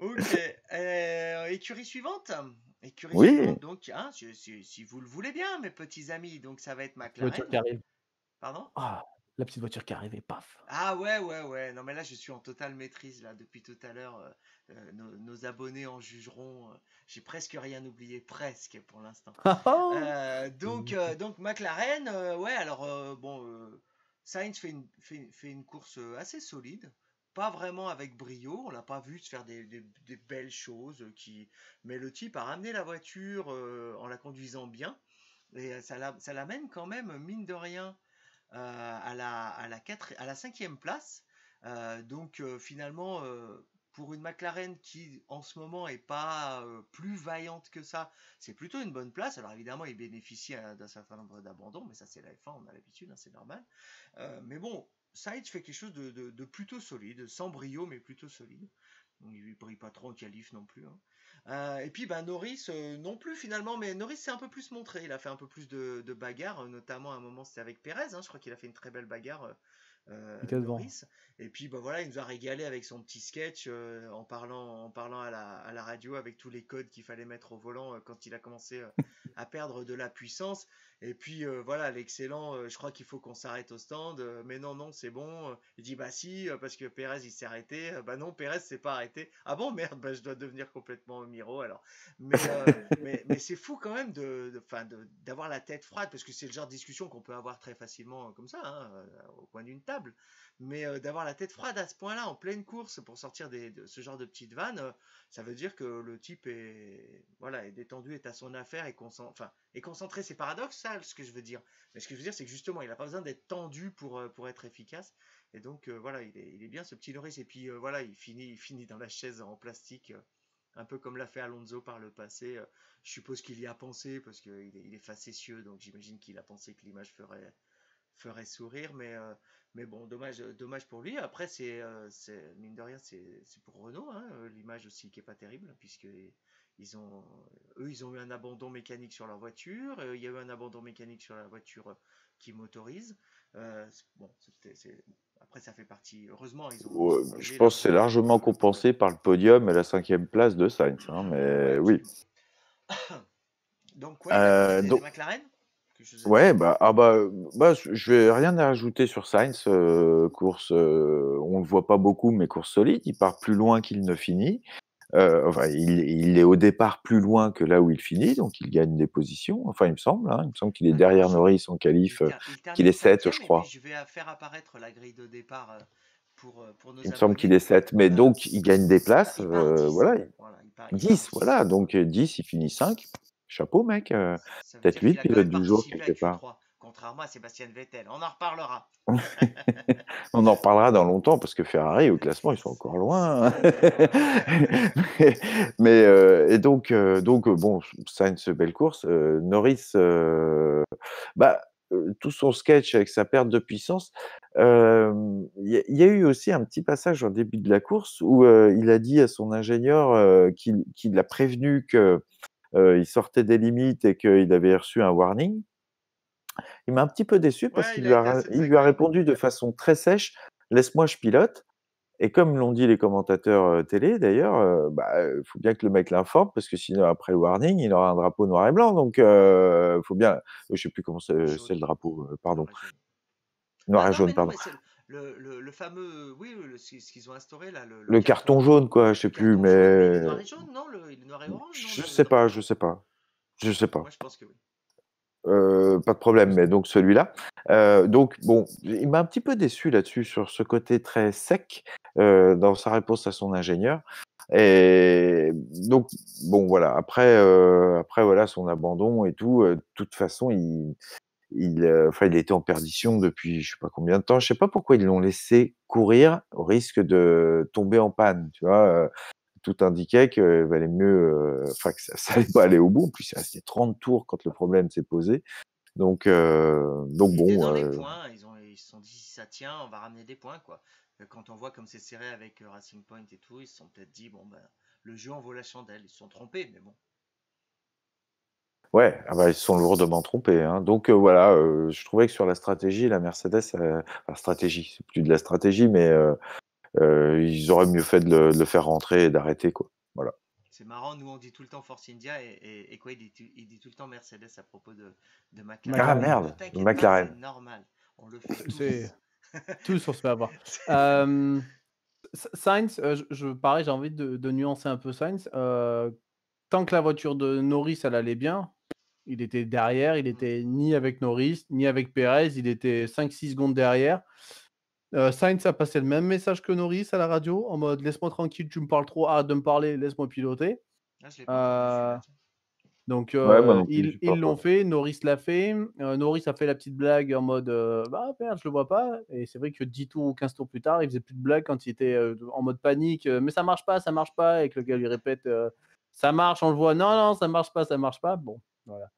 Ok. Écurie suivante. Écurie Oui, suivante, donc, hein, si vous le voulez bien, mes petits amis, donc ça va être voiture qui McLaren. arrive. Pardon? Ah, la petite voiture qui arrive et paf! Ah ouais, ouais, ouais. Non, mais là, je suis en totale maîtrise, là, depuis tout à l'heure. Nos abonnés en jugeront. J'ai presque rien oublié, presque, pour l'instant. Ah ah! Donc McLaren, ouais, alors bon, Sainz fait une course assez solide, pas vraiment avec brio, on l'a pas vu se faire des belles choses, mais le type a ramené la voiture en la conduisant bien, et ça l'amène quand même, mine de rien, à la cinquième place. Finalement, pour une McLaren qui en ce moment est pas plus vaillante que ça, c'est plutôt une bonne place. Alors évidemment, il bénéficie d'un certain nombre d'abandons, mais ça c'est la F1, on a l'habitude, hein, c'est normal. Mais bon, Sainz fait quelque chose de plutôt solide, sans brio, mais plutôt solide. Il brille pas trop en qualif non plus, hein. Et puis Norris non plus finalement, mais Norris s'est un peu plus montré. Il a fait un peu plus de bagarres, notamment à un moment c'était avec Perez, hein. Je crois qu'il a fait une très belle bagarre, Il était devant. Norris. Et puis voilà, il nous a régalé avec son petit sketch en parlant à la radio avec tous les codes qu'il fallait mettre au volant quand il a commencé à perdre de la puissance. Et puis voilà, l'excellent, je crois qu'il faut qu'on s'arrête au stand. Mais non, non, c'est bon. Il dit bah si, parce que Pérez il s'est arrêté. Bah non, Pérez s'est pas arrêté. Ah bon, merde, bah je dois devenir complètement Miro alors. Mais c'est fou quand même d'avoir la tête froide, parce que c'est le genre de discussion qu'on peut avoir très facilement comme ça, hein, au coin d'une table. Mais d'avoir la tête froide à ce point-là, en pleine course, pour sortir de ce genre de petites vannes, ça veut dire que le type est détendu, est à son affaire, est concentré. C'est paradoxal ce que je veux dire. Mais ce que je veux dire, c'est que justement, il n'a pas besoin d'être tendu pour être efficace. Et donc, voilà, il est bien ce petit Norris. Et puis, voilà, il finit dans la chaise en plastique, un peu comme l'a fait Alonso par le passé. Je suppose qu'il y a pensé, parce qu'il est facétieux, donc j'imagine qu'il a pensé que l'image ferait sourire, mais bon, dommage pour lui. Après, mine de rien, c'est pour Renault, hein, l'image aussi qui est pas terrible, puisque ils ont eu un abandon mécanique sur leur voiture, il y a eu un abandon mécanique sur la voiture qui motorise. Bon, après ça fait partie. Heureusement, ils ont ouais, je corrigé leur pense que c'est tir. largement compensé par le podium et la 5e place de Sainz, hein, mais Ouais, oui. donc ouais, bah, tu disais Donc, McLaren, quelque chose à dire? ouais, je vais rien à rajouter sur Sainz. Course, on le voit pas beaucoup, mais course solide. Il part plus loin qu'il ne finit. Enfin, il est au départ plus loin que là où il finit, donc il gagne des positions. Enfin, il me semble, hein, il me semble qu'il est Alors, derrière Norris en qualif, il qu'il termine est 7, cinquième, je et puis crois. je vais faire apparaître la grille de départ pour Il nos me semble qu'il abonnés. est 7, mais donc il gagne des places. Il part 10, hein. Voilà, Voilà, il part 10, 10. voilà, donc 10, il finit 5. Chapeau, mec. Ça veut Peut-être dire lui, qu'il le a quand pilote même du jour, participé à quelque part. Q3, contrairement à Sébastien Vettel. On en reparlera. On en reparlera dans longtemps parce que Ferrari, au classement, ils sont encore loin. C'est vrai. Et donc, bon, Sainz, belle course. Norris, bah, tout son sketch avec sa perte de puissance, il y a eu aussi un petit passage au début de la course où, il a dit à son ingénieur, qu'il l'a prévenu que, il sortait des limites et qu'il avait reçu un warning. Il m'a un petit peu déçu parce Ouais, qu'il il a été assez il très lui a clair. répondu de façon très sèche: «Laisse-moi, je pilote». Et comme l'ont dit les commentateurs, télé d'ailleurs, faut bien que le mec l'informe parce que sinon après le warning, il aura un drapeau noir et blanc donc faut bien je sais plus comment c'est le Jaune, drapeau, noir pardon, et jaune. noir et Non, jaune, mais non, pardon. mais c'est le fameux, oui, ce qu'ils ont instauré là, le Le carton jaune quoi, je le sais plus carton jaune, lui, il est mais noir et jaune, non? Il est noir et orange, non, je le sais pas, drapeau? je sais pas, je sais pas. Moi, je pense que oui. Pas de problème, mais donc celui-là. Donc bon, il m'a un petit peu déçu là-dessus, sur ce côté très sec, dans sa réponse à son ingénieur et donc bon voilà, après voilà son abandon et tout, de toute façon enfin il était en perdition depuis je sais pas combien de temps. Je sais pas pourquoi ils l'ont laissé courir au risque de tomber en panne, tu vois? Tout indiquait qu'il valait mieux, enfin que ça allait pas aller au bout. En plus, il restait 30 tours quand le problème s'est posé. Donc Il était bon, dans les points, ils se sont dit si ça tient, on va ramener des points, quoi. Quand on voit comme c'est serré avec Racing Point et tout, ils se sont peut-être dit, bon, ben, le jeu en vaut la chandelle. Ils se sont trompés, mais bon. ouais, ah bah, ils se sont lourdement trompés, hein. Donc voilà, je trouvais que sur la stratégie, la Mercedes, enfin stratégie, c'est plus de la stratégie, mais ils auraient mieux fait de le faire rentrer et d'arrêter, quoi. Voilà. C'est marrant, nous on dit tout le temps Force India et quoi, il dit tout le temps Mercedes à propos de McLaren. Ah Mais McLaren. ne merde, t'inquiète pas, c'est McLaren. normal. On le fait C'est tous. tous on se fait avoir. Hem, Sainz, pareil, j'ai envie de nuancer un peu Sainz. Tant que la voiture de Norris, elle allait bien, il était derrière, il Mm. était ni avec Norris, ni avec Perez, il était 5-6 secondes derrière. Sainz a passé le même message que Norris à la radio, en mode: «Laisse-moi tranquille, tu me parles trop, arrête de me parler, laisse-moi piloter». Ah, je l'ai pas entendu Heu, celui-là, tiens. donc Ouais, moi non plus, ils j'ai pas ils l'ont entendu. fait, Norris l'a fait. Norris a fait la petite blague en mode, «Bah, merde, je le vois pas», et c'est vrai que 10 tours ou 15 tours plus tard, il faisait plus de blagues quand il était, en mode panique, «Mais ça marche pas», et que le gars lui répète, «Ça marche, on le voit». «Non, non, ça marche pas, ça marche pas». Bon, voilà.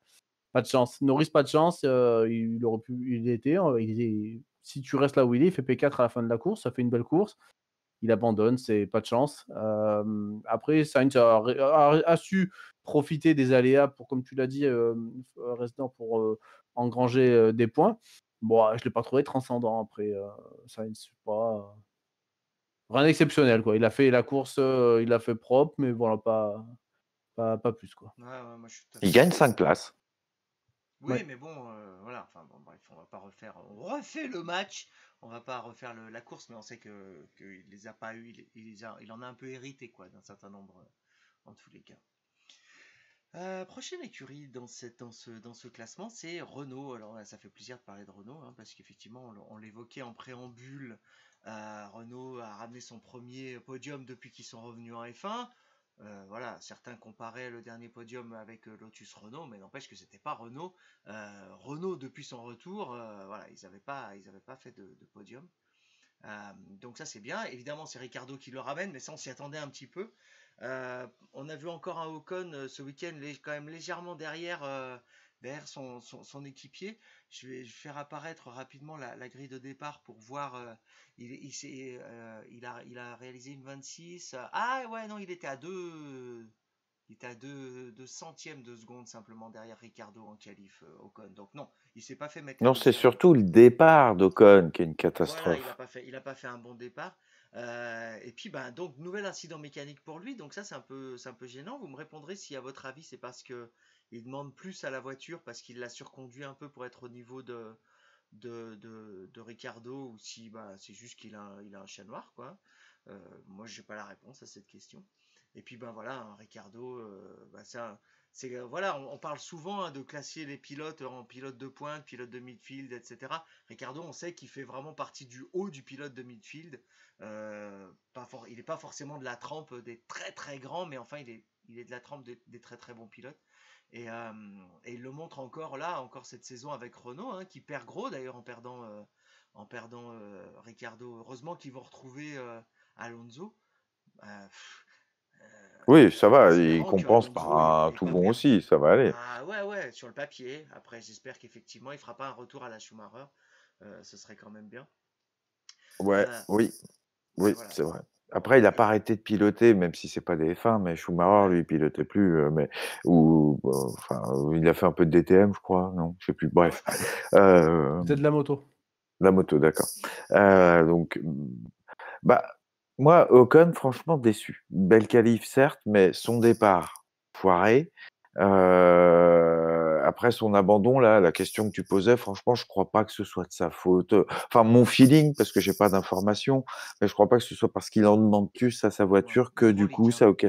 Pas de chance. Norris, pas de chance. Il aurait pu, si tu restes là où il fait P4 à la fin de la course, ça fait une belle course. Il abandonne, c'est pas de chance. Après, Sainz a su profiter des aléas pour, comme tu l'as dit, Resident, pour engranger des points. Bon, je l'ai pas trouvé transcendant après, Sainz, pas rien d'exceptionnel, quoi. Il a fait la course, il l'a fait propre, mais voilà, pas plus, quoi. Ouais, ouais, moi je suis tout à Il fait gagne d'accord. 5 places. Oui, Ouais. mais bon, voilà, enfin bon, bref, on va pas refaire. On refait le match, on va pas refaire la course, mais on sait qu'il les a pas eu, il en a un peu hérité, quoi, d'un certain nombre, en tous les cas. Prochaine écurie dans ce classement, c'est Renault. Alors là, ça fait plaisir de parler de Renault, hein, parce qu'effectivement, on l'évoquait en préambule. Renault a ramené son premier podium depuis qu'ils sont revenus en F1. Voilà, certains comparaient le dernier podium avec Lotus Renault, mais n'empêche que c'était pas Renault. Renault, depuis son retour, voilà, ils avaient pas fait de podium. Donc ça c'est bien. Évidemment c'est Ricardo qui le ramène, mais ça on s'y attendait un petit peu. On a vu encore un Ocon ce week-end quand même légèrement derrière son équipier. Je vais faire apparaître rapidement la grille de départ pour voir. Il a réalisé une 26. Ah ouais non il était à deux centièmes de seconde simplement derrière Ricardo en qualif Ocon. Donc non, il s'est pas fait mettre Non, c'est KO. surtout le départ d'Ocon qui est une Voilà, catastrophe. il a pas fait un bon départ. Et puis, ben, donc, nouvel incident mécanique pour lui. Donc ça, c'est un peu gênant. Vous me répondrez si, à votre avis, c'est parce que il demande plus à la voiture parce qu'il l'a surconduit un peu pour être au niveau de Ricardo ou si, bah, c'est juste il a un chat noir, quoi. Moi, j'ai pas la réponse à cette question. Et puis, ben voilà, hein, Ricardo, bah, voilà, on parle souvent hein, de classer les pilotes en pilote de pointe, pilote de midfield, etc. Ricardo, on sait qu'il fait vraiment partie du haut du pilote de midfield. Il n'est pas forcément de la trempe des très très grands, mais enfin, il est de la trempe des très très bons pilotes. Et il le montre encore là, encore cette saison avec Renault, hein, qui perd gros d'ailleurs en perdant Ricardo. Heureusement qu'ils vont retrouver Alonso. Oui, ça va, il Espérant que compense par Alonso un est tout pas bon perdu. aussi, ça va aller. Bah ouais, ouais, sur le papier. Après, j'espère qu'effectivement, il fera pas un retour à la Schumacher. Ce serait quand même bien. Ouais, Euh, oui, mais oui, voilà. c'est vrai. Bon, Après, il a pas arrêté de piloter, même si c'est pas des F1, mais Schumacher, ouais. lui, il pilotait plus, mais enfin, il a fait un peu de DTM, je crois, non? Je sais plus, bref. Peut-être de la moto. La moto, d'accord. Donc, bah, moi, Ocon, franchement déçu. Belle qualif, certes, mais son départ, foiré. Après son abandon, là, la question que tu posais, franchement, je crois pas que ce soit de sa faute. Enfin, mon feeling, parce que j'ai pas d'informations, mais je crois pas que ce soit parce qu'il en demande plus à sa Ouais, voiture que du hydraulique, coup, hein. ça, ok.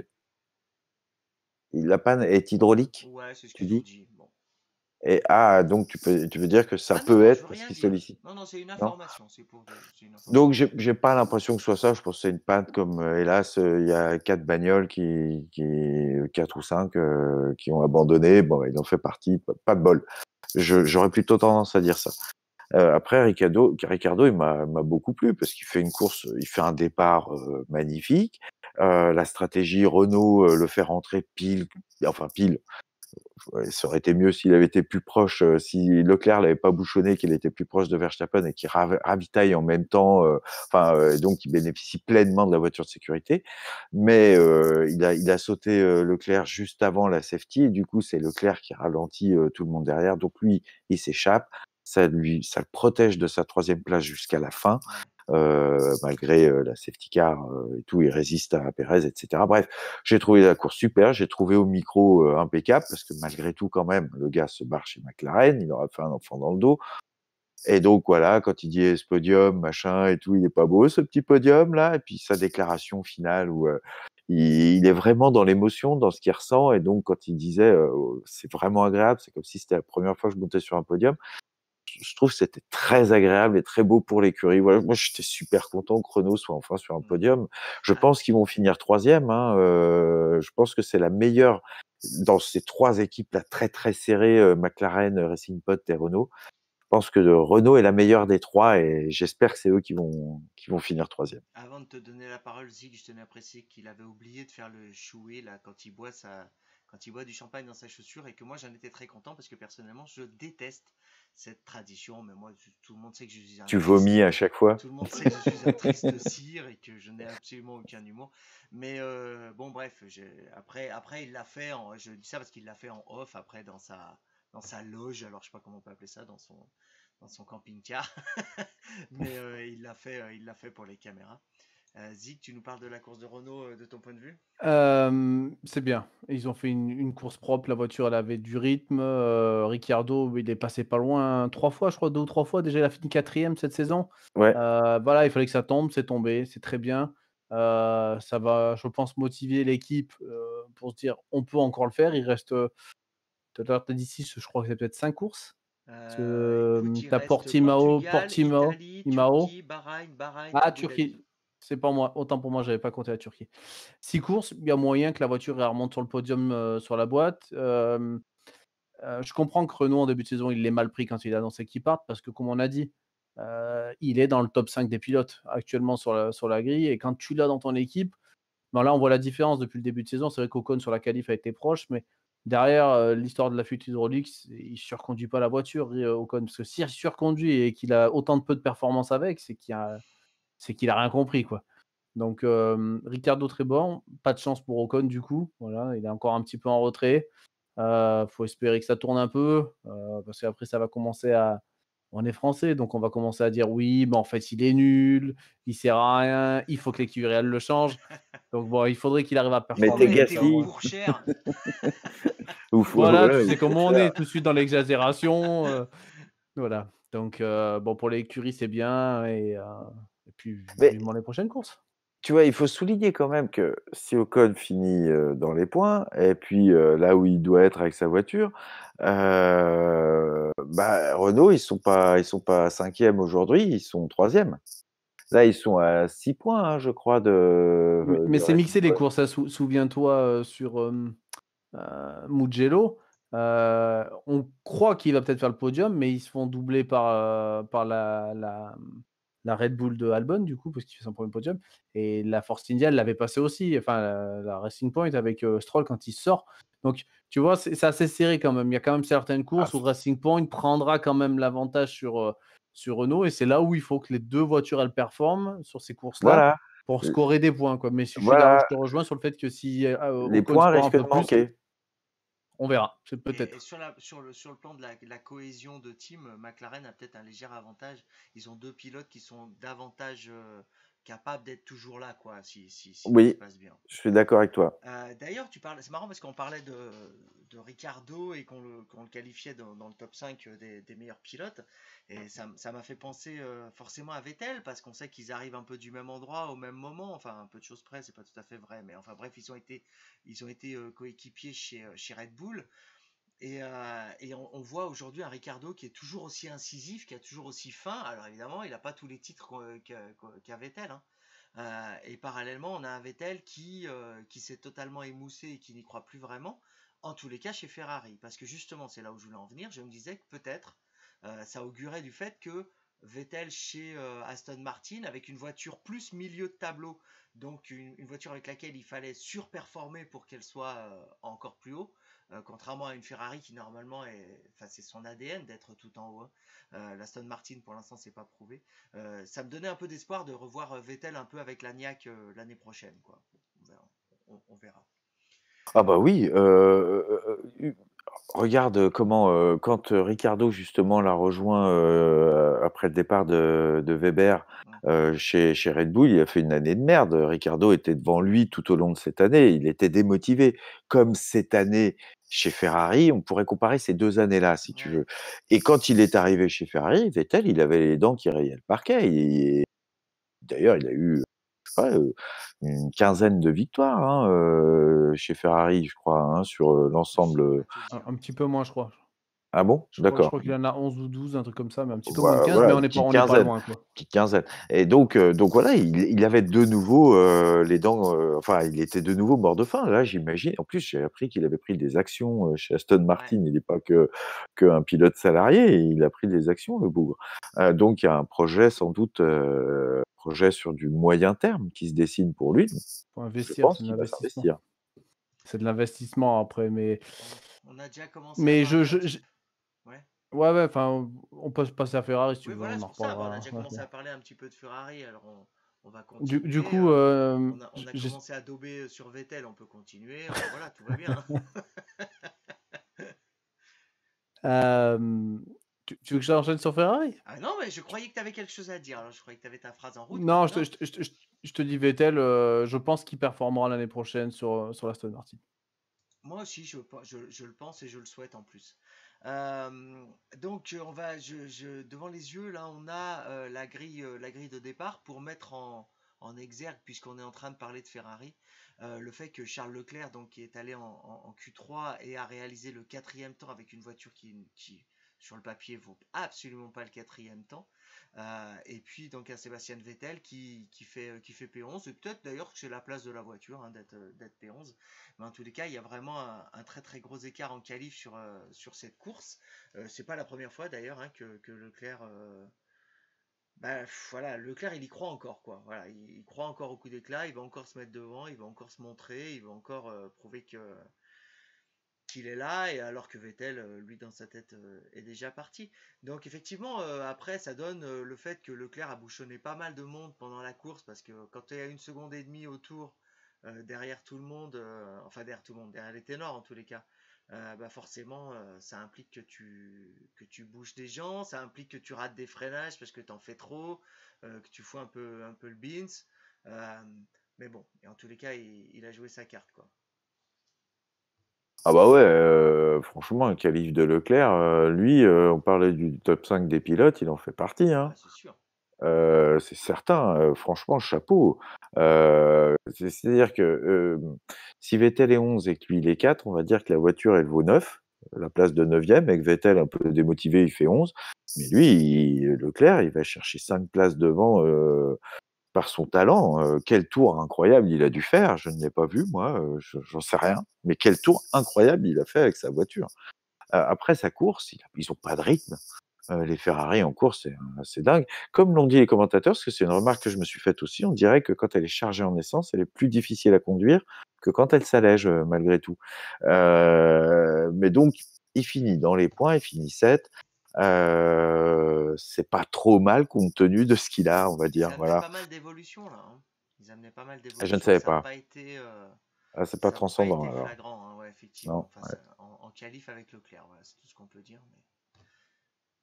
La panne est hydraulique, Ouais, c'est ce tu qu'ils ont dis? dit. Bon. Et donc tu veux dire que ça Ah non, peut non, je être veux parce rien qu'il dire. sollicite, Non, non, c'est une non? information. C'est une Donc information. j'ai pas l'impression que ce soit ça. Je pense que c'est une panne comme, hélas, il y a 4 bagnoles qui 4 ou 5 qui ont abandonné. Bon, il en fait partie, pas de bol. J'aurais plutôt tendance à dire ça. Après Ricardo, il m'a beaucoup plu parce qu'il fait une course, il fait un départ, magnifique. La stratégie Renault, le fait rentrer pile, ouais, ça aurait été mieux s'il avait été plus proche, si Leclerc l'avait pas bouchonné, qu'il était plus proche de Verstappen et qu'il ravitaille en même temps, donc il bénéficie pleinement de la voiture de sécurité. Mais il a sauté, Leclerc juste avant la safety et du coup, c'est Leclerc qui ralentit, tout le monde derrière. Donc lui, il s'échappe. Ça le protège de sa 3e place jusqu'à la fin, Ouais. malgré, la safety car, et tout. Il résiste à Pérez et cetera. Bref, j'ai trouvé la course super, j'ai trouvé au micro, impeccable parce que malgré tout quand même, le gars se barre chez McLaren, il aura fait un enfant dans le dos et donc voilà, quand il dit: «Ce podium, machin et tout, il est pas beau ce petit podium là» et puis sa déclaration finale où, il est vraiment dans l'émotion, dans ce qu'il ressent et donc quand il disait, «C'est vraiment agréable, c'est comme si c'était la première fois que je montais sur un podium». Je trouve que c'était très agréable et très beau pour l'écurie. Voilà, moi j'étais super content que Renault soit enfin sur un Mm. podium. Je Ah, pense qu'ils vont finir 3e, hein, je pense que c'est la meilleure dans ces 3 équipes-là très, très serrées, McLaren, Racing Point et Renault. Je pense que Renault est la meilleure des 3 et j'espère que c'est eux qui vont finir 3e. avant de te donner la parole, Zig, je tenais à préciser qu'il avait oublié de faire le chouet là quand il boit du champagne dans sa chaussure et que moi j'en étais très content parce que personnellement je déteste cette tradition. Mais moi, tout le monde sait que je suis un Tu vomis triste, à chaque fois? tout le monde sait que je suis un triste cire et que je n'ai absolument aucun humour. Mais bon, bref, après il l'a fait. Je dis ça parce qu'il l'a fait en off après dans sa loge. Alors je sais pas comment on peut appeler ça dans son camping-car. Mais il l'a fait pour les caméras. Zig, tu nous parles de la course de Renault de ton point de vue? C'est bien. Ils ont fait une course propre, la voiture elle avait du rythme, Ricciardo, il est passé pas loin 3 fois je crois, 2 ou 3 fois déjà, il a fini 4e cette saison. Ouais. Voilà, il fallait que ça tombe, c'est tombé, c'est très bien. Ça va, je pense, motiver l'équipe, pour se dire: «On peut encore le faire». Il reste, tout à l'heure tu as dit 6, je crois que c'est peut-être 5 courses? Parce que, Écoute, il tu as reste Portimao Portugal, Portimao Italie, Imao. Turquie, Bahreïn, Ah, Abu Dhabi. Turquie, c'est pas moi, autant pour moi, j'avais pas compté la Turquie. 6 courses, il y a moyen que la voiture elle remonte sur le podium, sur la boîte. Je comprends que Renault en début de saison, il l'ait mal pris quand il a annoncé qu'il parte parce que comme on a dit, il est dans le top 5 des pilotes actuellement sur la grille et quand tu l'as dans ton équipe, ben là, on voit la différence depuis le début de saison. C'est vrai qu'Ocon sur la qualif a été proche, mais derrière, l'histoire de la fuite hydraulique, il surconduit pas la voiture, Ocon. Parce que s'il surconduit et qu'il a autant de peu de performance avec, c'est qu'il a rien compris, quoi. Donc, Ricciardo très bon, pas de chance pour Ocon du coup, voilà, il est encore un petit peu en retrait. Faut espérer que ça tourne un peu, parce qu'après ça va commencer à on est français, donc on va commencer à dire: «Oui, mais en fait il est nul, il sert à rien, il faut que l'écurie elle le change». Donc bon, il faudrait qu'il arrive à Il Mais faut t'es performer prêter déjà au ou Gasly moins. pour cher. Voilà, voilà, tu il sais faut comment on faire. est, tout de suite dans l'exagération, voilà. Donc, bon pour l'écurie c'est bien et puis Mais vivement les prochaines courses. tu vois, il faut souligner quand même que si Ocon finit, dans les points et puis, là où il doit être avec sa voiture, Renault, ils sont pas 5e aujourd'hui, ils sont 3e. Là, ils sont à 6 points, hein, je crois Mais de c'est Racing mixé les Point. courses, hein, souviens-toi, sur, Mugello, on croit qu'il va peut-être faire le podium, mais ils se font doubler par, par la Red Bull de Albon, du coup, parce qu'il fait son premier podium. Et la Force India, elle l'avait passé aussi, enfin la Racing Point avec Stroll quand il sort. Donc, tu vois, c'est assez serré quand même. Il y a quand même certaines Ah, courses où Racing Point prendra quand même l'avantage sur Renault. Et c'est là où il faut que les deux voitures, elles performent sur ces courses-là voilà, pour euh, scorer des points, quoi. Mais je voilà, te rejoins sur le fait que si les Ocon points score un risquent peu de plus, manquer. on verra. C'est Et peut-être. sur le plan de la cohésion de team, McLaren a peut-être un léger avantage. Ils ont deux pilotes qui sont davantage capables d'être toujours là, quoi, si tout se Oui, passe bien. je suis d'accord avec toi. D'ailleurs, c'est marrant parce qu'on parlait de Ricardo et qu'on le qualifiait dans le top 5 des meilleurs pilotes. Et ça m'a fait penser forcément à Vettel parce qu'on sait qu'ils arrivent un peu du même endroit au même moment. Enfin, un peu de choses près, c'est pas tout à fait vrai. Mais enfin, bref, ils ont été coéquipiers chez Red Bull. Et on voit aujourd'hui un Ricardo qui est toujours aussi incisif, qui a toujours aussi faim. Alors évidemment, il n'a pas tous les titres qu'a Vettel, hein. Et parallèlement, on a un Vettel qui s'est totalement émoussé et qui n'y croit plus vraiment. En tous les cas, chez Ferrari. Parce que justement, c'est là où je voulais en venir. Je me disais que peut-être ça augurait du fait que Vettel chez Aston Martin, avec une voiture plus milieu de tableau, donc une voiture avec laquelle il fallait surperformer pour qu'elle soit encore plus haut, contrairement à une Ferrari qui normalement enfin, c'est son ADN d'être tout en haut, hein. L'Aston Martin pour l'instant c'est pas prouvé. Ça me donnait un peu d'espoir de revoir Vettel un peu avec la niaque l'année prochaine, quoi. On verra. On verra. Ah bah oui, regarde comment, quand, Ricardo justement l'a rejoint, après le départ de Weber, Mm. chez Red Bull, il a fait une année de merde. Ricardo était devant lui tout au long de cette année, il était démotivé. Comme cette année chez Ferrari, on pourrait comparer ces 2 années-là, si tu Ouais. veux. Et quand il est arrivé chez Ferrari, Vettel, il avait les dents qui rayaient le parquet. Et d'ailleurs, il a eu, je sais pas, une quinzaine de victoires, hein, chez Ferrari, je crois, hein, sur, Je l'ensemble, saurais pas te dire. Un petit peu moins, je crois. Ah bon? Je D'accord. crois qu'il en a 11 ou 12, un truc comme ça, mais un petit peu moins de 15, mais Voilà, une petite on n'est pas quinzaine, loin, quoi. petite quinzaine. Et donc voilà, il avait de nouveau, les dents, enfin, il était de nouveau mort de faim. Là, j'imagine en plus, j'ai appris qu'il avait pris des actions, chez Aston Ouais. Martin. Il n'est pas qu'un pilote salarié, il a pris des actions, le bougre. Donc il y a un projet sans doute, projet sur du moyen terme qui se dessine pour lui. Faut Je investir, pense c'est de qu'il va l'investissement. s'investir. C'est de l'investissement après, On a déjà commencé à mais parler un petit peu. Ouais. ouais, ouais, enfin, on peut se passer à Ferrari si tu Oui, veux, voilà, on c'est en pour ça. Bah, on a reparlera. déjà Ouais, commencé ouais. à parler un petit peu de Ferrari, alors on va Du continuer. coup, On a commencé à dober sur Vettel, on peut continuer. Voilà, tout va bien, hein. hem, tu veux que j'enchaîne sur Ferrari? Ah non, mais je croyais que tu avais quelque chose à dire. Alors, je croyais que tu avais ta phrase en route, mais Non, non. je te dis Vettel, je pense qu'il performera l'année prochaine sur l'Aston Martin. Moi aussi, je le pense et je le souhaite en plus. Donc, devant les yeux, là, on a la grille de départ pour mettre en exergue, puisqu'on est en train de parler de Ferrari, le fait que Charles Leclerc, donc, qui est allé en Q3 et a réalisé le quatrième temps avec une voiture qui sur le papier, vaut absolument pas le quatrième temps. Et puis, donc, un Sébastien Vettel qui fait P11. Et peut-être d'ailleurs que c'est la place de la voiture, hein, d'être P11. Mais en tous les cas, il y a vraiment un très très gros écart en qualif sur cette course. C'est pas la première fois d'ailleurs, hein, que Leclerc. Voilà, Leclerc il y croit encore, quoi. Voilà, il croit encore au coup d'éclat, il va encore se mettre devant, il va encore se montrer, il va encore prouver qu'il est là, et alors que Vettel, lui, dans sa tête, est déjà parti. Donc effectivement, après, ça donne le fait que Leclerc a bouchonné pas mal de monde pendant la course, parce que quand tu es à 1 seconde et demie au tour, derrière tout le monde, enfin derrière tout le monde, derrière les ténors en tous les cas, forcément, ça implique que tu bouges des gens, ça implique que tu rates des freinages parce que tu en fais trop, que tu fous un peu le beans. Euh, mais bon, et en tous les cas, il a joué sa carte, quoi. Ah bah ouais, franchement, un qualif de Leclerc, lui, on parlait du top 5 des pilotes, il en fait partie, Ah, hein. c'est sûr. C'est certain, franchement chapeau. C'est-à-dire que, si Vettel est 11 et que lui il est 4, on va dire que la voiture elle vaut 9, la place de 9e et que Vettel un peu démotivé, il fait 11. Mais lui, Leclerc, il va chercher 5 places devant, par son talent. Quel tour incroyable il a dû faire, je ne l'ai pas vu moi, j'en sais rien, mais quel tour incroyable il a fait avec sa voiture. Après sa course, ils ont pas de rythme. Les Ferrari en course, c'est dingue. Comme l'ont dit les commentateurs, parce que c'est une remarque que je me suis faite aussi, on dirait que quand elle est chargée en essence, elle est plus difficile à conduire que quand elle s'allège, malgré tout. Mais donc il finit dans les points, il finit 7. C'est pas trop mal compte tenu de ce qu'il a, on va Ils dire, amenaient voilà. pas mal d'évolution là, hein. Ils amenaient pas mal Je ne d'évolution et savais ça n'a pas. pas été, Ah, c'est pas ça a pas transcendant été alors. flagrant, hein, ouais, effectivement. Non, Enfin, ouais. en qualif avec Leclerc, voilà, c'est tout ce qu'on peut dire. Mais...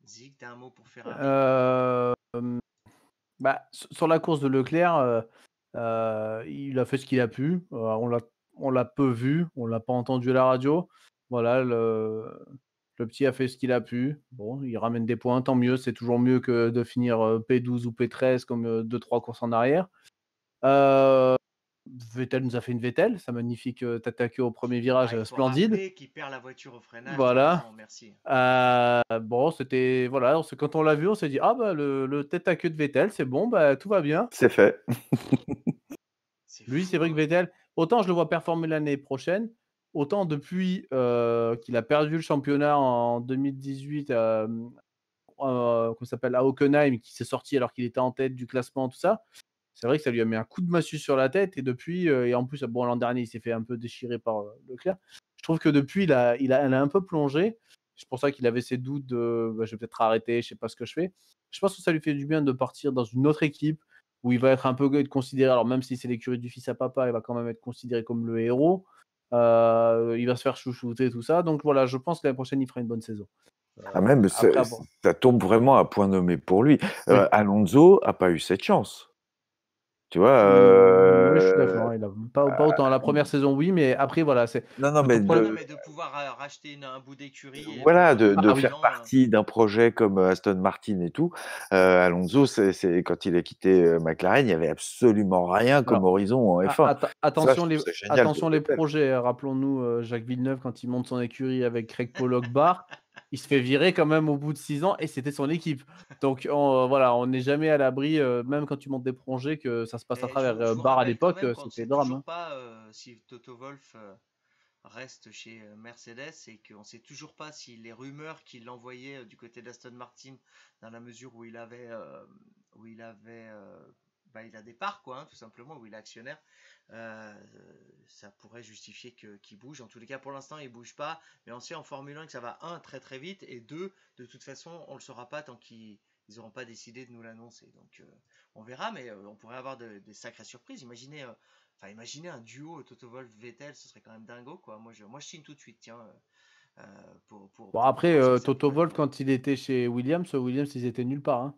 Zig, t'as un mot pour Ferrari? Euh, Bah, sur la course de Leclerc, il a fait ce qu'il a pu. On l'a peu vu, on l'a pas entendu à la radio. Voilà, le petit a fait ce qu'il a pu. Bon, il ramène des points, tant mieux. C'est toujours mieux que de finir P12 ou P13 comme 2-3 courses en arrière. Euh, Vettel nous a fait une Vettel, sa magnifique attaqué au premier virage, Ah, il faut splendide. rappeler qu'il perd la voiture au freinage, t'as Voilà. raison, merci. Bon, c'était voilà, quand on l'a vu, on s'est dit: «Ah bah, le tête à queue de Vettel, c'est bon, bah, tout va bien». C'est fait. C'est Lui, fou, c'est vrai que hein. Vettel, autant je le vois performer l'année prochaine, autant depuis, qu'il a perdu le championnat en 2018, comment ça s'appelle? À Hockenheim, qui s'est sorti alors qu'il était en tête du classement, tout ça. C'est vrai que ça lui a mis un coup de massue sur la tête et depuis, et en plus, bon, l'an dernier, il s'est fait un peu déchirer par, Leclerc. Je trouve que depuis, elle a un peu plongé. C'est pour ça qu'il avait ses doutes de: «Bah, je vais peut-être arrêter, je sais pas ce que je fais». Je pense que ça lui fait du bien de partir dans une autre équipe où il va être un peu considéré, alors même si c'est l'écurie du fils à papa, il va quand même être considéré comme le héros. Il va se faire chouchouter, tout ça. Donc voilà, je pense que l'année prochaine, il fera une bonne saison. Ah même, Après avoir ça tombe vraiment à point nommé pour lui. oui. Alonso a pas eu cette chance. Tu vois? Oui, je suis d'accord, il a pas autant. La première saison, oui, mais après voilà, c'est Non, non, le mais ton Ouais, problème. non, mais de pouvoir racheter un bout d'écurie et voilà, pouvoir y de aller Ah faire oui. maintenant. partie d'un projet comme, Aston Martin et tout. Alonso, c'est quand il a quitté, McLaren, il y avait absolument rien comme Alors, horizon en F1. Ça, je attention trouve ça génial pour les Vettel. projets, rappelons-nous, Jacques Villeneuve quand il monte son écurie avec Craig Pollock Barr, il se fait virer quand même au bout de 6 ans et c'était son équipe. Donc voilà, on n'est jamais à l'abri, même quand tu montes des projets, que ça se passe à Et travers. je vous Barr à rappelle quand l'époque, même qu'on ne c'était sait drame, toujours hein. pas si Toto Wolff reste chez Mercedes et qu'on ne sait toujours pas si les rumeurs qu'il envoyait du côté d'Aston Martin, dans la mesure où il avait bah, il a des parts, quoi, hein, tout simplement, où il est actionnaire, euh, ça pourrait justifier qu'il bouge. En tous les cas, pour l'instant, il ne bouge pas. Mais on sait en Formule 1 que ça va, un, très très vite, et deux, de toute façon, on ne le saura pas tant qu'ils n'auront pas décidé de nous l'annoncer. Donc, on verra, mais on pourrait avoir des sacrées surprises. Imaginez un duo Toto Wolff-Vettel, ce serait quand même dingo, quoi. Moi, je signe tout de suite, tiens, Bon pour après, voir ce que ça Toto pourrait Wolff donner. quand il était chez Williams, ils étaient nulle part, hein.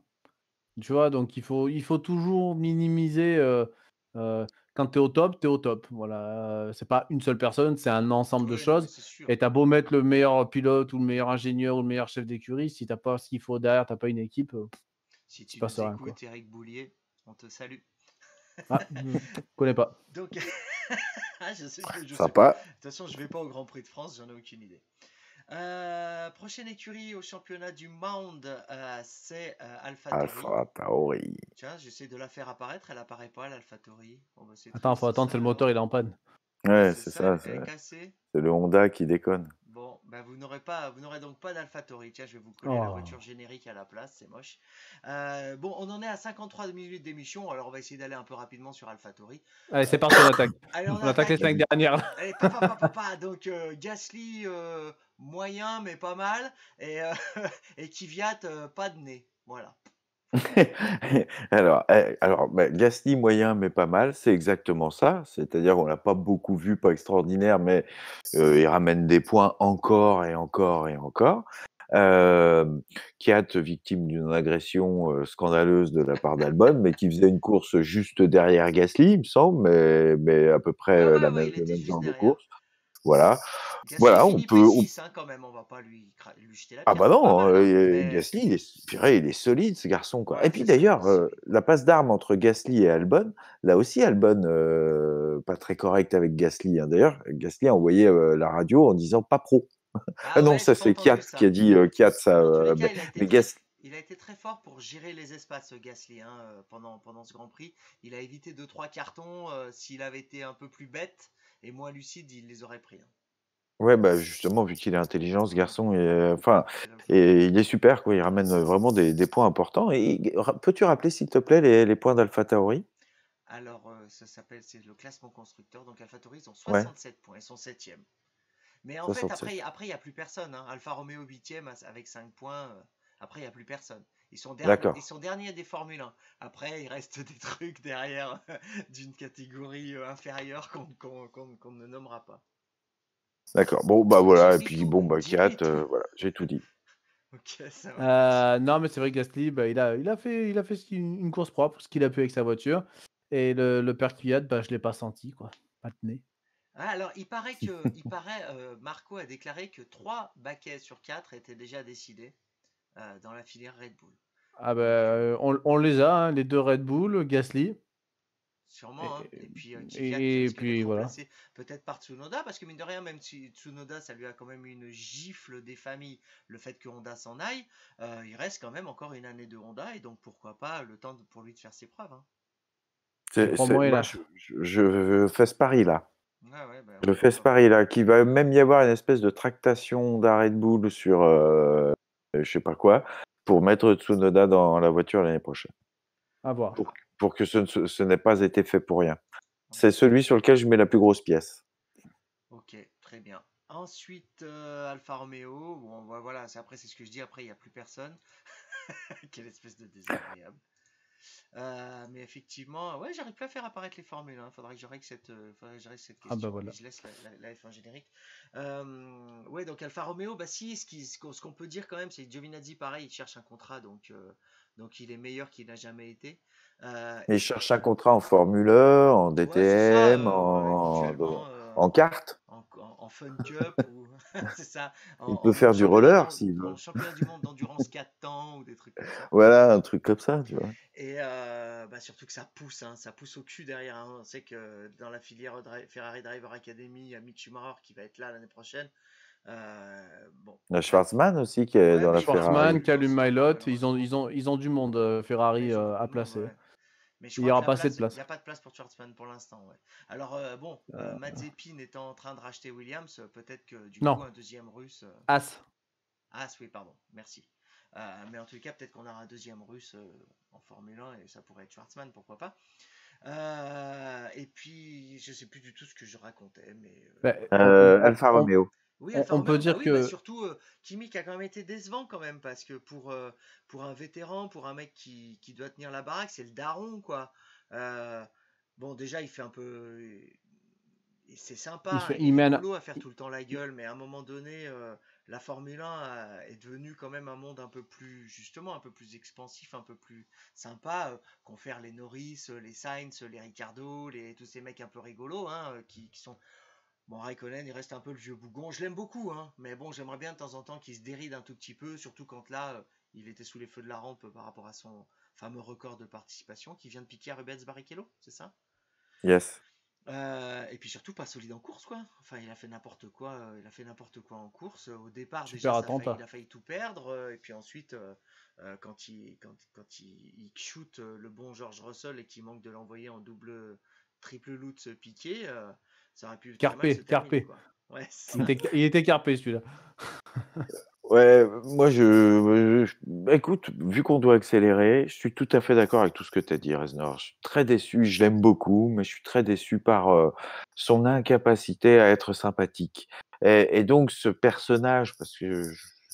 Tu vois? Donc il faut toujours minimiser, heu, quand tu es au top, tu es au top. Voilà, c'est pas une seule personne, c'est un ensemble de Oui, non, mais choses c'est sûr. et tu as beau mettre le meilleur pilote ou le meilleur ingénieur ou le meilleur chef d'écurie, si tu as pas ce qu'il faut derrière, tu as pas une équipe, Si il se tu passe nous rien, quoi. écoutes, Eric Boulier, on te salue. Ah, connais pas. Donc, je sais pas. De Sympa. toute façon, je vais pas au Grand Prix de France, j'en ai aucune idée. Prochaine écurie au championnat du monde, c'est AlphaTauri. Alpha Tauri. Tiens, j'essaie de la faire apparaître, elle apparaît pas, l'AlphaTauri. Bon, bah, c'est Attends, faut triste attendre, ça c'est le alors. moteur, il est en panne. Ah, Ouais, c'est c'est ça, ça, elle est cassée. c'est le Honda qui déconne. Bon, bah vous n'aurez donc pas d'AlphaTauri. Tiens, je vais vous coller la voiture Oh. générique à la place, c'est moche. Bon, on en est à 53 minutes d'émission, alors on va essayer d'aller un peu rapidement sur AlphaTauri. Allez, c'est parti, on attaque. Allez, on On attaque les attaque. 5 dernières, là. Allez, papa, papa, papa. Donc, Gasly, moyen, mais pas mal. Et, et Kvyat, pas de nez. Voilà. Gasly moyen, mais pas mal, c'est exactement ça. C'est-à-dire on l'a pas beaucoup vu, pas extraordinaire, mais il ramène des points encore et encore et encore. Kiat, victime d'une agression scandaleuse de la part d'Albon, mais qui faisait une course juste derrière Gasly, il me semble, mais à peu près Ouais, ouais, ouais, même, il le était même juste genre de derrière. course. Voilà, Gasly voilà, finit P6, hein, quand même. On va pas lui jeter la ah pierre. bah C'est pas non, mal, hein. Mais, Gasly, il est solide ce garçon, quoi. Et ouais, puis c'est ça, il est d'ailleurs, solide. la passe d'armes entre Gasly et Albon, là aussi Albon, pas très correct avec Gasly, hein. D'ailleurs, Gasly a envoyé, la radio en disant: «Pas pro». Ah Ah non, ouais, ça j'ai pas c'est Kiat entendu qui a ça. dit, Kiat ça, Dans tous les cas, mais Gas il a été très fort pour gérer les espaces, Gasly, hein, pendant ce Grand Prix. Il a évité 2-3 cartons. S'il avait été un peu plus bête et moins lucide, il les aurait pris, hein. Ouais, bah, justement, vu qu'il est intelligent, ce garçon, et enfin, J'avoue. et il est super, quoi. Il ramène vraiment des points importants. Et peux-tu rappeler, s'il te plaît, les points d'AlphaTauri? Alors, c'est le classement constructeur. Donc, AlphaTauri, ils ont Ouais, 67 points. Ils sont septième. Mais en fait, 67. après il n'y a plus personne, hein. Alfa Romeo 8e avec 5 points. Après, il n'y a plus personne. Ils D'accord, sont derniers des Formule 1. Après, il reste des trucs derrière d'une catégorie inférieure qu'on ne nommera pas. d'accord. Bon, bah J'ai voilà. Et dit puis, tout. bon, bah, Dis-les 4, tout. voilà, j'ai tout dit. Ok, ça marche. Non, mais c'est vrai que Gasly, bah, il a fait une course propre, ce qu'il a pu avec sa voiture. Et le père Kvyat, bah, je l'ai pas senti, quoi. Pas de nez. Ah, alors, Marco a déclaré que 3 baquets sur 4 étaient déjà décidés dans la filière Red Bull. Ah bah, Donc, on les a, hein, les 2 Red Bull, Gasly sûrement, hein. et Et puis Kvyat qui et risque d'être puis voilà. remplacé peut-être par Tsunoda, parce que mine de rien, même si Tsunoda, ça lui a quand même une gifle des familles, le fait que Honda s'en aille, il reste quand même encore une année de Honda, et donc pourquoi pas le temps pour lui de faire ses preuves, hein. Et crois-moi, il Moi, a je fais ce pari-là. Ouais, ouais, bah, Je fais pourquoi ce pas. pari-là, qu'il va même y avoir une espèce de tractation d'un Red Bull sur je sais pas quoi, pour mettre Tsunoda dans la voiture l'année prochaine. à On voir. Pour, verra. pour que ce n'ait pas été fait pour rien. C'est Ok, celui sur lequel je mets la plus grosse pièce. ok, très bien. Ensuite, Alfa Romeo, bon, voilà, après c'est ce que je dis, après il n'y a plus personne. Quelle espèce de désagréable. Mais effectivement, ouais, j'arrive plus à faire apparaître les formules, hein. Faudrait que je règle cette Ah bah question et voilà. je laisse la F1 générique. Ouais, donc Alfa Romeo, bah si, ce qu'on peut dire quand même, c'est que Giovinazzi, pareil, il cherche un contrat, donc il est meilleur qu'il n'a jamais été. Mais il Et cherche un contrat en Formule 1, en ouais, c'est ça, DTM, éventuellement en kart. en Fun Cup ou c'est ça, Il peut faire du roller s'il en veut. championnat du monde d'endurance 4 temps ou des trucs comme ça. Voilà, un truc comme ça, tu vois. Et bah, surtout que ça pousse, hein, ça pousse au cul derrière, hein. On sait que dans la filière Ferrari Driver Academy, il y a Mick Schumacher qui va être là l'année prochaine. Bon, Il y a ouais, Schwarzman aussi qui est ouais, dans mais la il fait un peu Ferrari. Schwarzman, lui Callum aussi, hein, Maillot, malheureusement. ils ont du monde, Ouais, Ferrari, ils ont à beaucoup de monde, placer. ouais. Mais je Il y crois que aura pas assez de il n'y place. a pas de place pour Schwartzman pour l'instant, ouais. Alors bon, Mazepin étant en train de racheter Williams, peut-être que du coup Non, un deuxième russe. As. Ah oui, pardon, merci. Mais en tout cas, peut-être qu'on aura un deuxième russe en Formule 1 et ça pourrait être Schwartzman, pourquoi pas. Et puis, je sais plus du tout ce que je racontais, mais Bah, on Alfa Romeo. oui, Alfa on peut Romeo, bah dire oui, bah que surtout Kimi qui a quand même été décevant quand même, parce que pour un vétéran, pour un mec qui doit tenir la baraque, c'est le daron, quoi. Euh, bon, déjà, il fait un peu. C'est sympa, il est il mène rigolo à faire tout le temps la gueule, mais à un moment donné, la Formule 1 est devenue quand même un monde un peu plus, justement, un peu plus expansif, un peu plus sympa, qu'ont faire les Norris, les Sainz, les Ricardo, tous ces mecs un peu rigolos, hein, qui sont. Bon, Raikkonen, il reste un peu le vieux bougon. Je l'aime beaucoup, hein, mais bon, j'aimerais bien de temps en temps qu'il se déride un tout petit peu, surtout quand là, il était sous les feux de la rampe par rapport à son fameux record de participation qui vient de piquer à Rubens Barrichello, c'est ça? Yes. Et puis surtout pas solide en course, quoi. Enfin, il a fait n'importe quoi, il a fait n'importe quoi en course. Au départ, déjà, super il attentat. a failli tout perdre, et puis ensuite, quand il shoot le bon George Russell et qu'il manque de l'envoyer en double, triple loot piqué, ça aurait pu très mal se terminer, Carpé. quoi. Ouais, Il ça. était, il était carpé celui-là. Ouais, moi écoute, vu qu'on doit accélérer, je suis tout à fait d'accord avec tout ce que tu as dit, Reznor. Je suis très déçu, je l'aime beaucoup, mais je suis très déçu par son incapacité à être sympathique. Et donc ce personnage, parce que